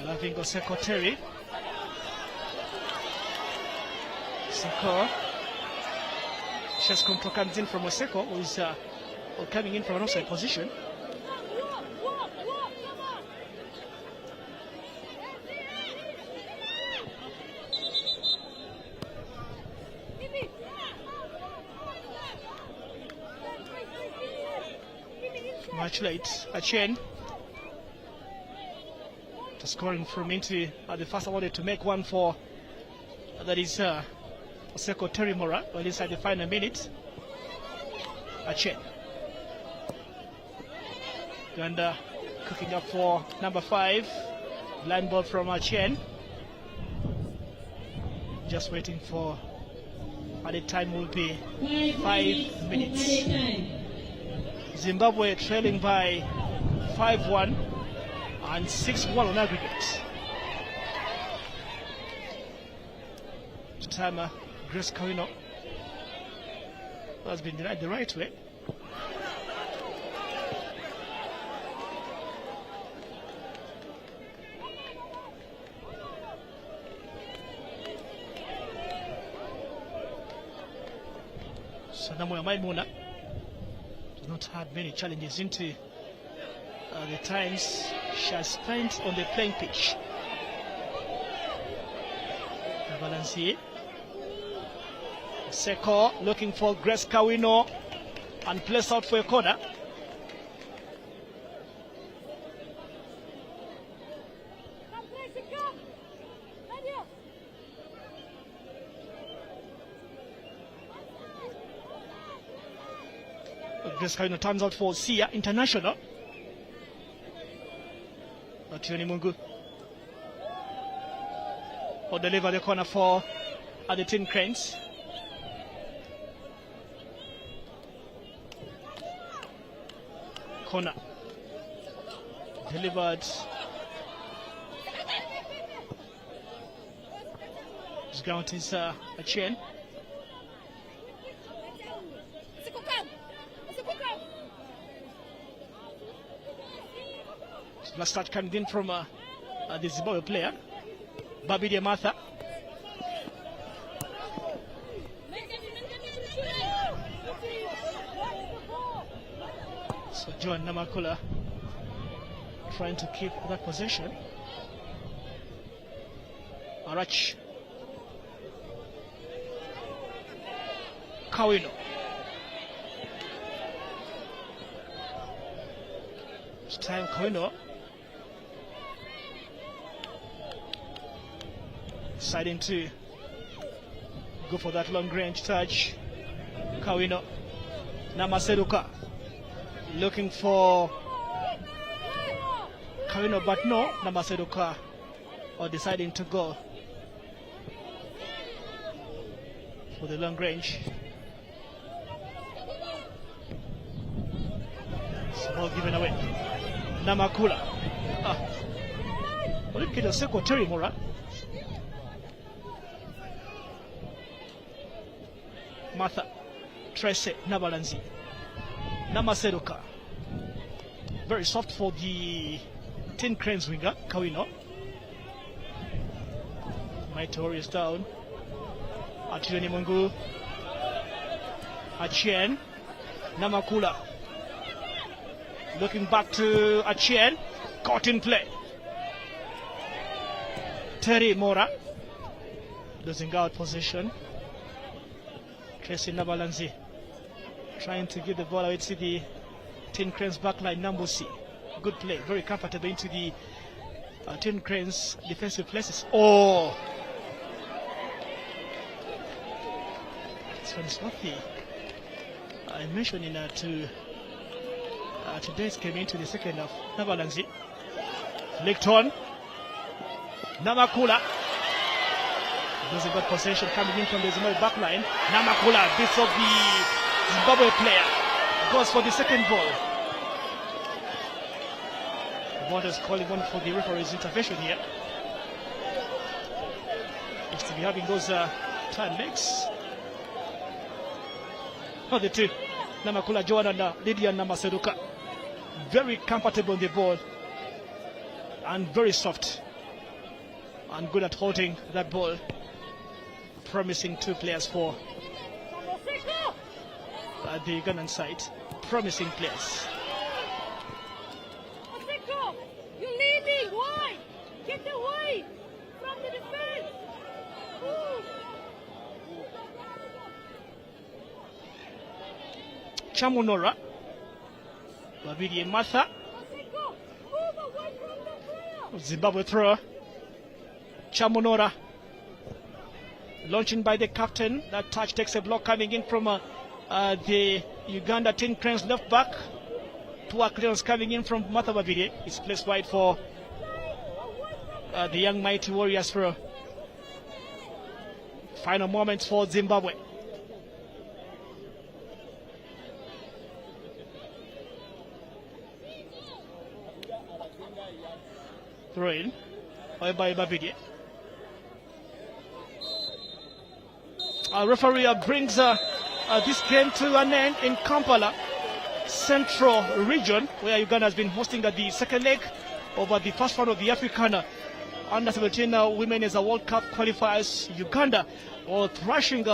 Lavingo Seko Terry. Seko. Chess control comes in from Oseko, who is coming in from an offside position. Much late, Achen to scoring from into the first. I wanted to make one for that is Oseko Terimora, well inside the final minute. Achen Uganda cooking up for number 5. Line ball from Achen. Just waiting for the time will be 5 minutes. Zimbabwe trailing by 5-1 and 6-1 on aggregate. Timer Grace Kawino has been denied the right way. Sanamu Maimuna has not had many challenges into the times she has spent on the playing pitch. Balancier. Seko looking for Grace Kawino and place out for a corner. Grace Kawino turns out for Sia International. Ationi Mungu will deliver the corner for the 10 Cranes. Corner delivered. His ground is a chain. Last touch coming in from the Zimbabwe player, Babide Martha. So John Namakula trying to keep that possession. Arach Kawino. It's time Kawino deciding to go for that long range touch. Kawino Namaseruka looking for Kawino, but no, Namasedoka are deciding to go for the long range. Ball given away. Namakula. Look at the secretary, Mora. Martha. Tracy Nabalanzi. Namasedoka. Very soft for the Tin Cranes winger, Kawino. Mighty Warriors down. Atieni Mungu. Achien. Namakula. Looking back to Achien. Caught in play. Terry Mora. Losing out position. Tracy Nabalanzi. Trying to give the ball away to the Tin Cranes backline. Nambusi. Good play. Very comfortable into the Tin Cranes defensive places. Oh! This one's not the... I mentioned in today's came into the second half. Nabalanzi. Licton. Namakula. Losing good possession coming in from the Zimbabwe backline. Namakula, this of the Zimbabwe player, goes for the second ball. The ball is calling one for the referee's intervention here. Used to be having those turn legs. Oh, the two. Namakula Joan and Lydia Namasedoka. Very comfortable on the ball and very soft and good at holding that ball. Promising two players for the Ugandan side. Promising players. You're leading. Why? Get away from the defense. Chamunora. Babidi Martha. Zimbabwe thrower. Chamunora. Launching by the captain. That touch takes a block coming in from the Uganda Tin Cranes left back. Poor clearance coming in from Martha Babidi. It's placed wide for the young Mighty Warriors for final moments for Zimbabwe. Throw in by Babidi. Our referee brings this game to an end in Kampala, Central Region, where Uganda has been hosting the second leg over the first round of the African Under-17 Women as a World Cup qualifiers. Uganda or thrashing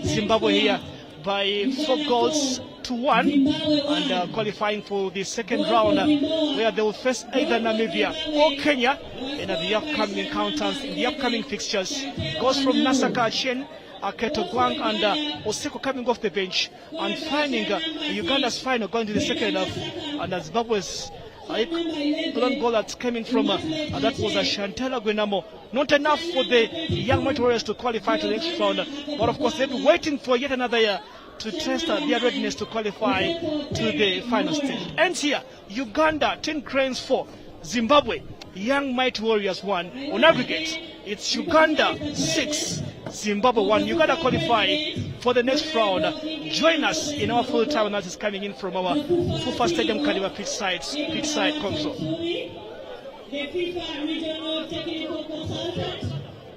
Zimbabwe here by 4-1 and qualifying for the second round where they will face either Namibia or Kenya in the upcoming encounters, in the upcoming fixtures. Goes from Nasaka Chen, Keto Gwang and Oseko coming off the bench and finding Uganda's final going to the second half, and Zimbabwe's long goal that's coming from that was Shantella Gwenamo. Not enough for the young Mighty Warriors to qualify to the next round, but of course they'll be waiting for yet another year to test their readiness to qualify to the final stage. Ends here, Uganda 10 Cranes 4, Zimbabwe young Mighty Warriors 1. On aggregate, it's Uganda 6, Zimbabwe 1. Uganda qualify for the next round. Join us in our full-time analysis coming in from our FUFA Stadium Caliber pitch side control. The FIFA Regional Technical Consultant,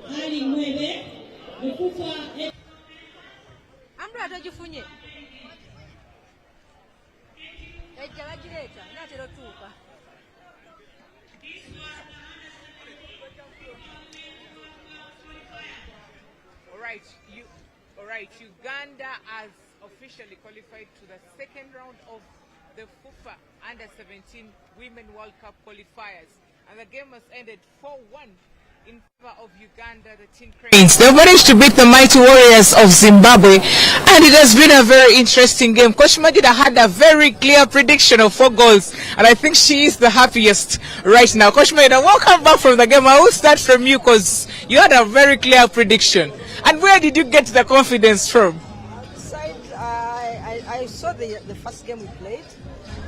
Ali Mwebe, the FUFA... Ambra tajifunye. Ejabajireta, natero tuka. All right, Uganda has officially qualified to the second round of the FUFA Under-17 Women World Cup qualifiers. And the game has ended 4-1 in favor of Uganda, the Tin Cranes. They managed to beat the Mighty Warriors of Zimbabwe, and it has been a very interesting game. Coach Magida had a very clear prediction of 4 goals, and I think she is the happiest right now. Coach Magida, welcome back from the game. I will start from you because you had a very clear prediction. And where did you get the confidence from? I saw the first game we played,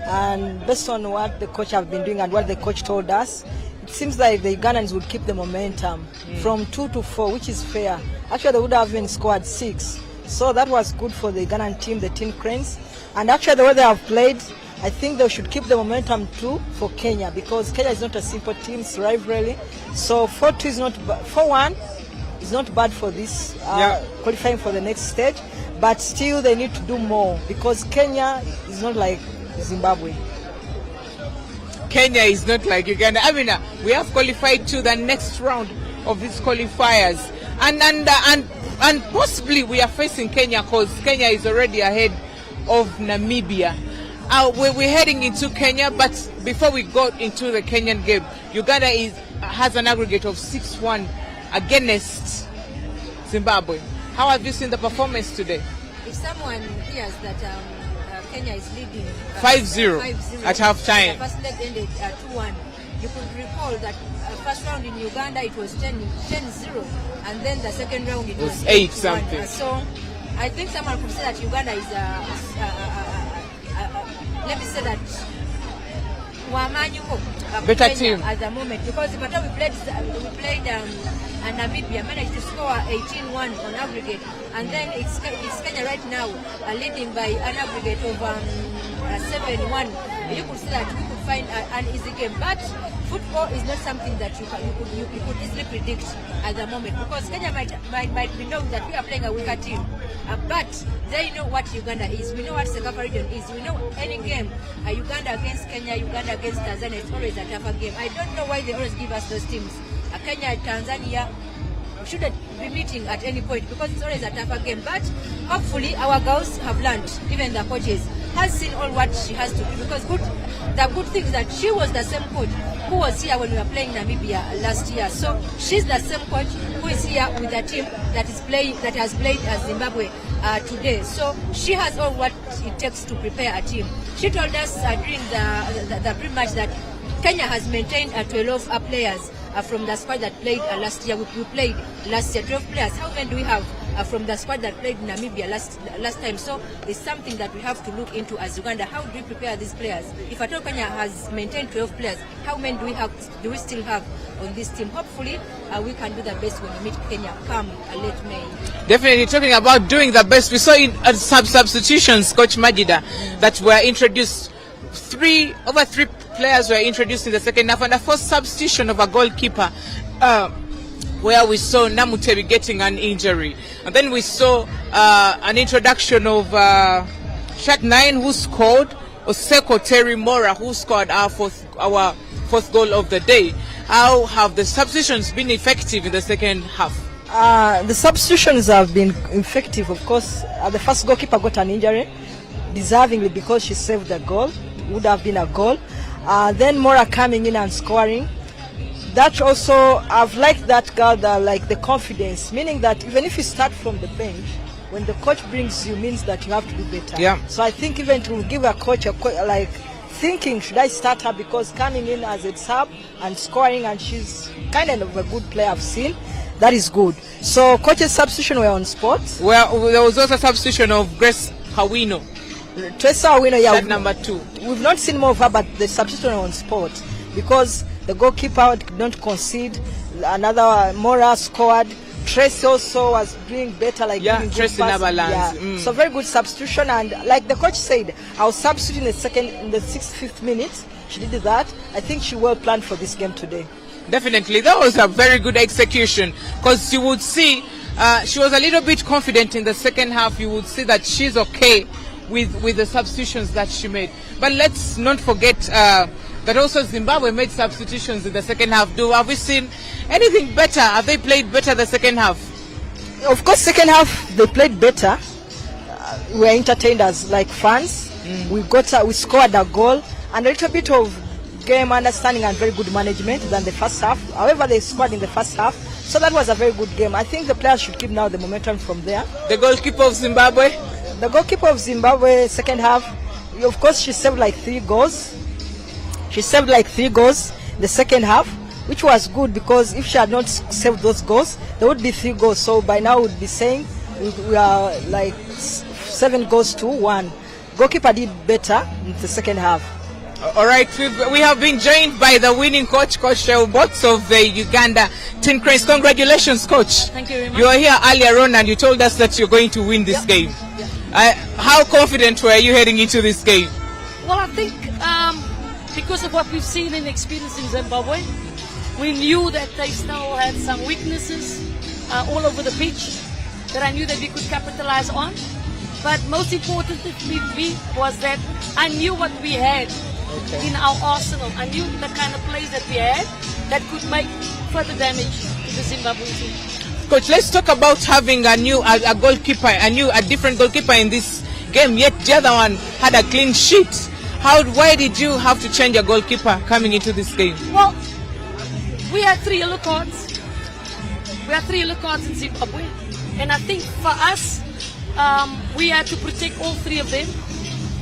and based on what the coach have been doing and what the coach told us, it seems like the Ugandans would keep the momentum from 2-4, which is fair. Actually, they would have even scored 6. So that was good for the Ugandan team, the Tin Cranes. And actually, the way they have played, I think they should keep the momentum too for Kenya, because Kenya is not a simple team, it's rivalry. So 4-2 is not 4-1 is not bad for this qualifying for the next stage, but still they need to do more, because Kenya is not like Zimbabwe. Kenya is not like Uganda. I mean, we have qualified to the next round of these qualifiers, and possibly we are facing Kenya because Kenya is already ahead of Namibia. We're heading into Kenya, but before we go into the Kenyan game, Uganda has an aggregate of 6-1 against Zimbabwe. How have you seen the performance today? If someone hears that Kenya is leading 5-0 at half time, the first leg ended 2-1, you could recall that first round in Uganda it was 10-0, and then the second round it was 8 something. So I think someone could say that Uganda is let me say that better Kenya team at the moment, because by the time we played Namibia managed to score 18-1 on aggregate, and then it's Kenya right now leading by an aggregate of 7-1. You could see that we could find an easy game, but football is not something that you could easily predict at the moment, because Kenya might be knowing that we are playing a weaker team, but they know what Uganda is. We know what Sekafa region is. We know any game, Uganda against Kenya, Uganda against Tanzania, it's always a tougher game. I don't know why they always give us those teams. Kenya, Tanzania, we shouldn't be meeting at any point, because it's always a tougher game. But hopefully our girls have learned, even the coaches has seen all what she has to do, because the good thing is that she was the same coach who was here when we were playing Namibia last year. So she's the same coach who is here with the team that has played Zimbabwe today. So she has all what it takes to prepare a team. She told us during the pre-match that Kenya has maintained 12 players from the squad that played last year. We played last year 12 players. How many do we have from the squad that played Namibia last time? So it's something that we have to look into as Uganda. How do we prepare these players? If at all Kenya has maintained 12 players, how many do we still have on this team? Hopefully we can do the best when we meet Kenya come late May. Definitely, talking about doing the best, we saw in substitutions, Coach Majida, that were introduced. Over three players were introduced in the second half, and the first substitution of a goalkeeper, where we saw Namutebi getting an injury, and then we saw an introduction of Shat 9 who scored, Oseko Terry Mora who scored our fourth goal of the day. How have the substitutions been effective in the second half? The substitutions have been effective. Of course, the first goalkeeper got an injury, deservingly, because she saved the goal. Would have been a goal. Then Mora coming in and scoring. That also, I've liked that girl, like the confidence, meaning that even if you start from the bench, when the coach brings you, means that you have to do better. Yeah. So I think even to give a coach like thinking, should I start her, because coming in as a sub and scoring, and she's kind of a good player I've seen. That is good. So coach's substitution were on spot. Well, there was also a substitution of Grace Hawino. Yeah, number 2. We've not seen more of her, but the substitution on spot, because the goalkeeper did not concede. Another Mora scored. Tracy also was doing better, like Tracy Nabalance. Yeah. So very good substitution, and like the coach said, I'll substitute in the 65th minute. She did that. I think she well planned for this game today. Definitely, that was a very good execution, because you would see she was a little bit confident in the second half. You would see that she's okay with the substitutions that she made. But let's not forget that also Zimbabwe made substitutions in the second half. Have we seen anything better? Have they played better the second half? Of course, second half they played better. We were entertained as like fans. We scored a goal and a little bit of game understanding and very good management than the first half. However, they scored in the first half, so that was a very good game. I think the players should keep now the momentum from there. The goalkeeper of Zimbabwe? The goalkeeper of Zimbabwe, second half, of course, she saved like 3 goals. She saved like 3 goals the second half, which was good, because if she had not saved those goals, there would be 3 goals. So by now, we would be saying we are like 7 goals to 1. goalkeeper did better in the second half. All right, we have been joined by the winning coach, Coach Bots of the Uganda Tin Cranes. Congratulations, Coach. Thank you very much. You were here earlier on and you told us that you're going to win this game. How confident were you heading into this game? Well, I think because of what we've seen and experienced in Zimbabwe, we knew that they still had some weaknesses all over the pitch that I knew that we could capitalize on. But most importantly was that I knew what we had in our arsenal. I knew the kind of plays that we had that could make further damage to the Zimbabwe team. Coach, let's talk about having a goalkeeper, a different goalkeeper in this game, yet the other one had a clean sheet. Why did you have to change a goalkeeper coming into this game? Well, we had 3 yellow cards. We had 3 yellow cards in Zimbabwe. And I think for us, we had to protect all 3 of them.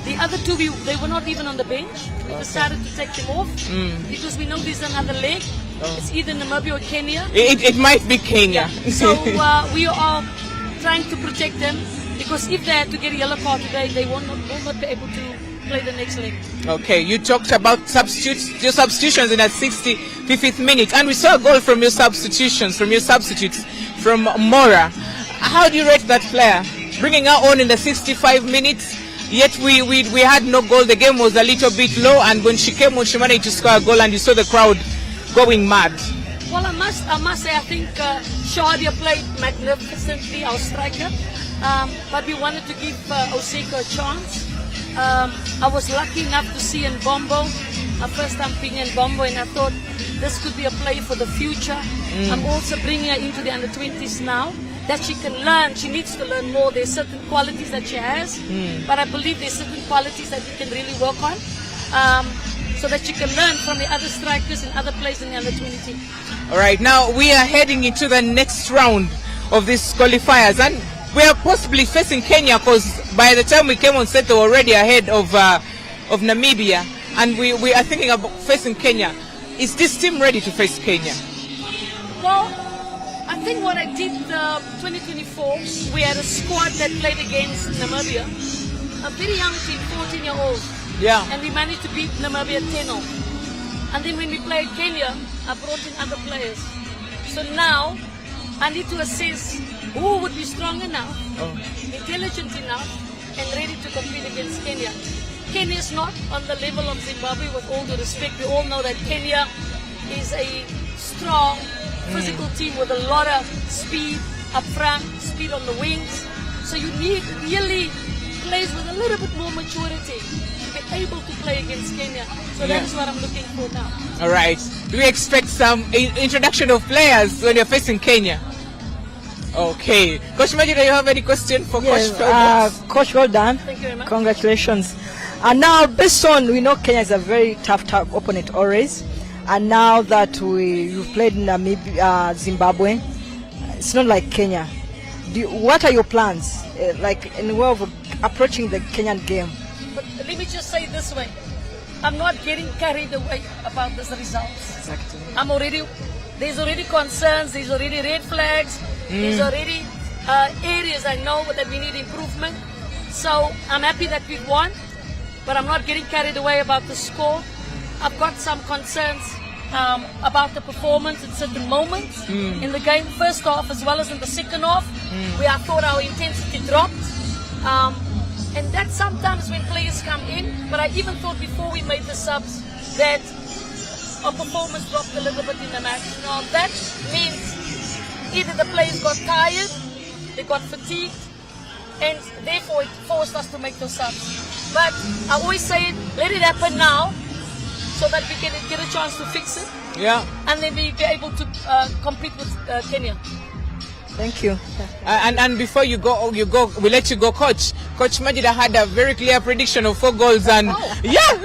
The other 2, they were not even on the bench. We decided to take them off because we know there's another leg. It's either Namibia or Kenya. It might be Kenya. So we are trying to protect them because if they had to get a yellow card today, they will not be able to play the next leg. Okay, you talked about your substitutions in the 65th minute, and we saw a goal from your substitutes, from Mora. How do you rate that player? Bringing her on in the 65 minutes, yet we had no goal. The game was a little bit low, and when she came on, she managed to score a goal, and you saw the crowd going mad. Well, I must say, I think Shadia played magnificently, our striker, but we wanted to give Oseko a chance. I was lucky enough to see Mbombo, our first time being in Mbombo, and I thought this could be a play for the future. I'm also bringing her into the under-20s now, that she can learn. She needs to learn more. There's certain qualities that she has, but I believe there's certain qualities that we can really work on, so that she can learn from the other strikers and other players in the under-20 team. All right, now we are heading into the next round of these qualifiers, and we are possibly facing Kenya because by the time we came on set, they were already ahead of Namibia, and we are thinking about facing Kenya. Is this team ready to face Kenya? Well, I think what I did 2024, we had a squad that played against Namibia, a very young team, 14-year-olds. Yeah. And we managed to beat Namibia 10-0. And then when we played Kenya, I brought in other players. So now, I need to assess who would be strong enough, intelligent enough, and ready to compete against Kenya. Kenya is not on the level of Zimbabwe, with all due respect. We all know that Kenya is a strong, physical team with a lot of speed up front, speed on the wings. So you need really players with a little bit more maturity to be able to play against Kenya. So that is what I'm looking for now. All right. Do we expect some introduction of players when you're facing Kenya? Okay. Coach Majida, you have any question for Coach? Coach, well done. Thank you very much. Congratulations. And now, based on, we know Kenya is a very tough opponent always. And now that you've played Namibia, Zimbabwe, it's not like Kenya. What are your plans, like in the way of approaching the Kenyan game? But let me just say this way. I'm not getting carried away about these results. Exactly. There's already concerns, there's already red flags, there's already areas I know that we need improvement. So I'm happy that we've won, but I'm not getting carried away about the score. I've got some concerns about the performance in certain moments in the game, first half as well as in the second half, where I thought our intensity dropped. And that's sometimes when players come in, but I even thought before we made the subs that our performance dropped a little bit in the match. Now that means either the players got tired, they got fatigued, and therefore it forced us to make those subs. But I always say, let it happen now, so that we can get a chance to fix it. Yeah. And then we be able to compete with Kenya. Thank you. And before you go, we let you go, Coach. Coach Majida had a very clear prediction of 4 goals, and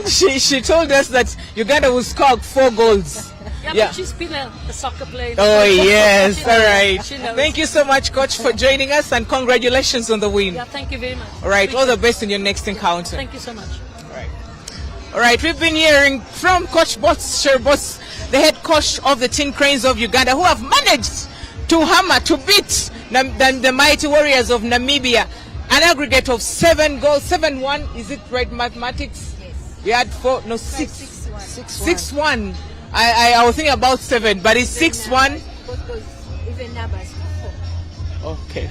she told us that Uganda will score 4 goals. Yeah, but she's been a soccer player. Oh yes, all right. She knows. Thank you so much, Coach, for joining us, and congratulations on the win. Yeah, thank you very much. All right, all the best in your next encounter. Thank you so much. All right, we've been hearing from Coach Bots, the head coach of the Tin Cranes of Uganda, who have managed to beat the mighty warriors of Namibia an aggregate of 7 goals, 7-1. Is it right mathematics? Yes. We had 4, no, 6. 6-1. 6-1. I was thinking about 7, but it's 6-1. Both those even numbers. 4. Okay.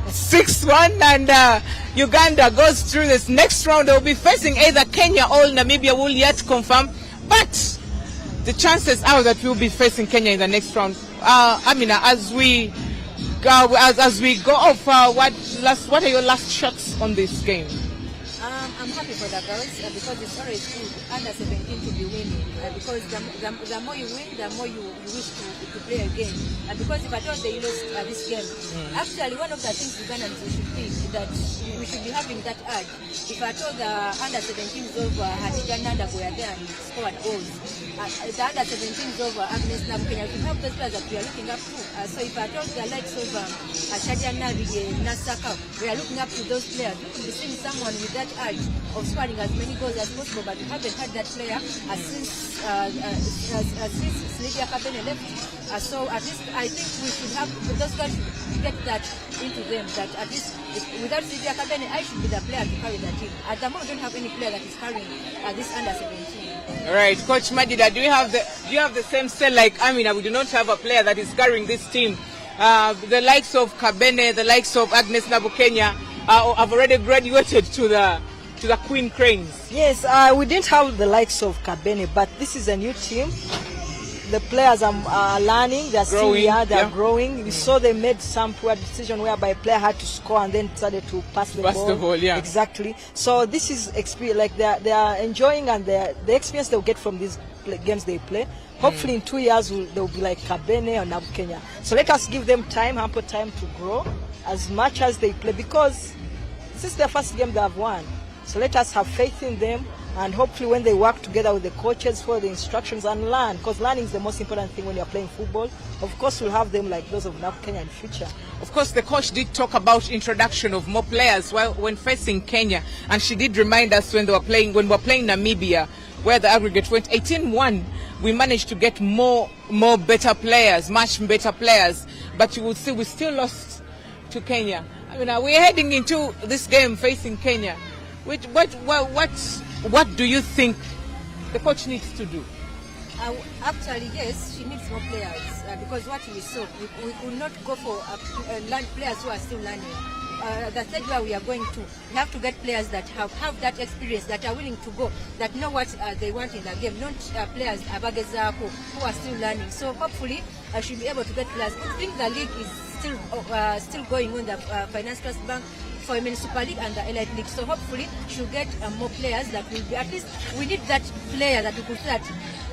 6-1, and Uganda goes through this next round. They'll be facing either Kenya or Namibia. Will yet confirm, but the chances are that we'll be facing Kenya in the next round. Amina, as we go off, what are your last shots on this game? I'm happy for the girls because it's always good under 17 to be winning because the more you win, the more you wish to play again. Because if I thought they lost this game, actually one of the things Ugandans we should think that we should be having that urge. If I told the under 17s of Hadija Nanda were there and scored goals, the under 17s of Agnes Nabukenya, we have those players that we are looking up to. So if I told the likes of Shadia Nabi, Nasaka, we are looking up to those players. We could be seeing someone with that urge of scoring as many goals as possible, but we haven't had that player since Lydia Kabene left. So at least I think we should have those guys should get that into them. That at least without Lydia Kabene, I should be the player to carry the team. At the moment, we don't have any player that is carrying this under 17. All right, Coach Madida, do you have the same say like Amina? We do not have a player that is carrying this team. The likes of Kabene, the likes of Agnes Nabukenya have already graduated to the Queen Cranes. Yes, we didn't have the likes of Kabene, but this is a new team. The players are learning, they're still here, they're growing. We saw they made some poor decision whereby a player had to score and then decided to pass the ball. Exactly. So this is experience, like they are enjoying, and the experience they'll get from these games they play. Hopefully in 2 years they'll be like Kabene or Nabukenya. So let us give them time, ample time to grow as much as they play, because this is their first game they have won. So let us have faith in them, and hopefully when they work together with the coaches, follow the instructions and learn, because learning is the most important thing when you're playing football. Of course, we'll have them like those of Kenya in future. Of course, the coach did talk about introduction of more players when facing Kenya, and she did remind us when we were playing Namibia, where the aggregate went 18-1, we managed to get more better players, much better players, but you will see we still lost to Kenya. I mean, we're heading into this game facing Kenya. What do you think the coach needs to do? Actually, yes, she needs more players because what we saw, we could not go for players who are still learning. The stage where we are going to, we have to get players that have that experience, that are willing to go, that know what they want in the game, not players who are still learning. So hopefully I should be able to get players. I think the league is still going on, the Finance Trust Bank, for Women Super League and the Elite League. So hopefully she'll get more players that will be, at least we need that player that we could say that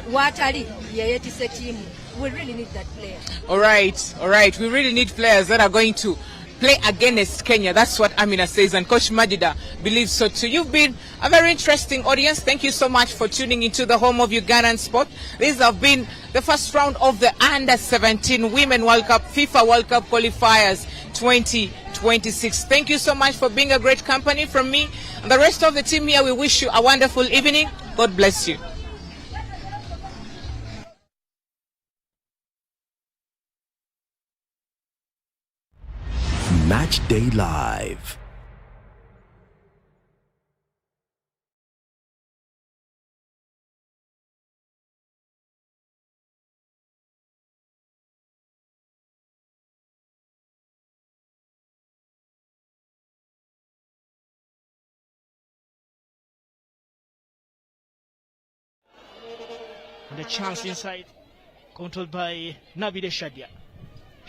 Watari, Yayeti team. We really need that player. All right. We really need players that are going to play against Kenya. That's what Amina says, and Coach Madida believes so too. You've been a very interesting audience. Thank you so much for tuning into the home of Ugandan sport. These have been the first round of the Under-17 Women World Cup, FIFA World Cup qualifiers 2026. Thank you so much for being a great company. From me and the rest of the team here, we wish you a wonderful evening. God bless you. Match Day Live. And a chance inside, controlled by Nabide Shadia.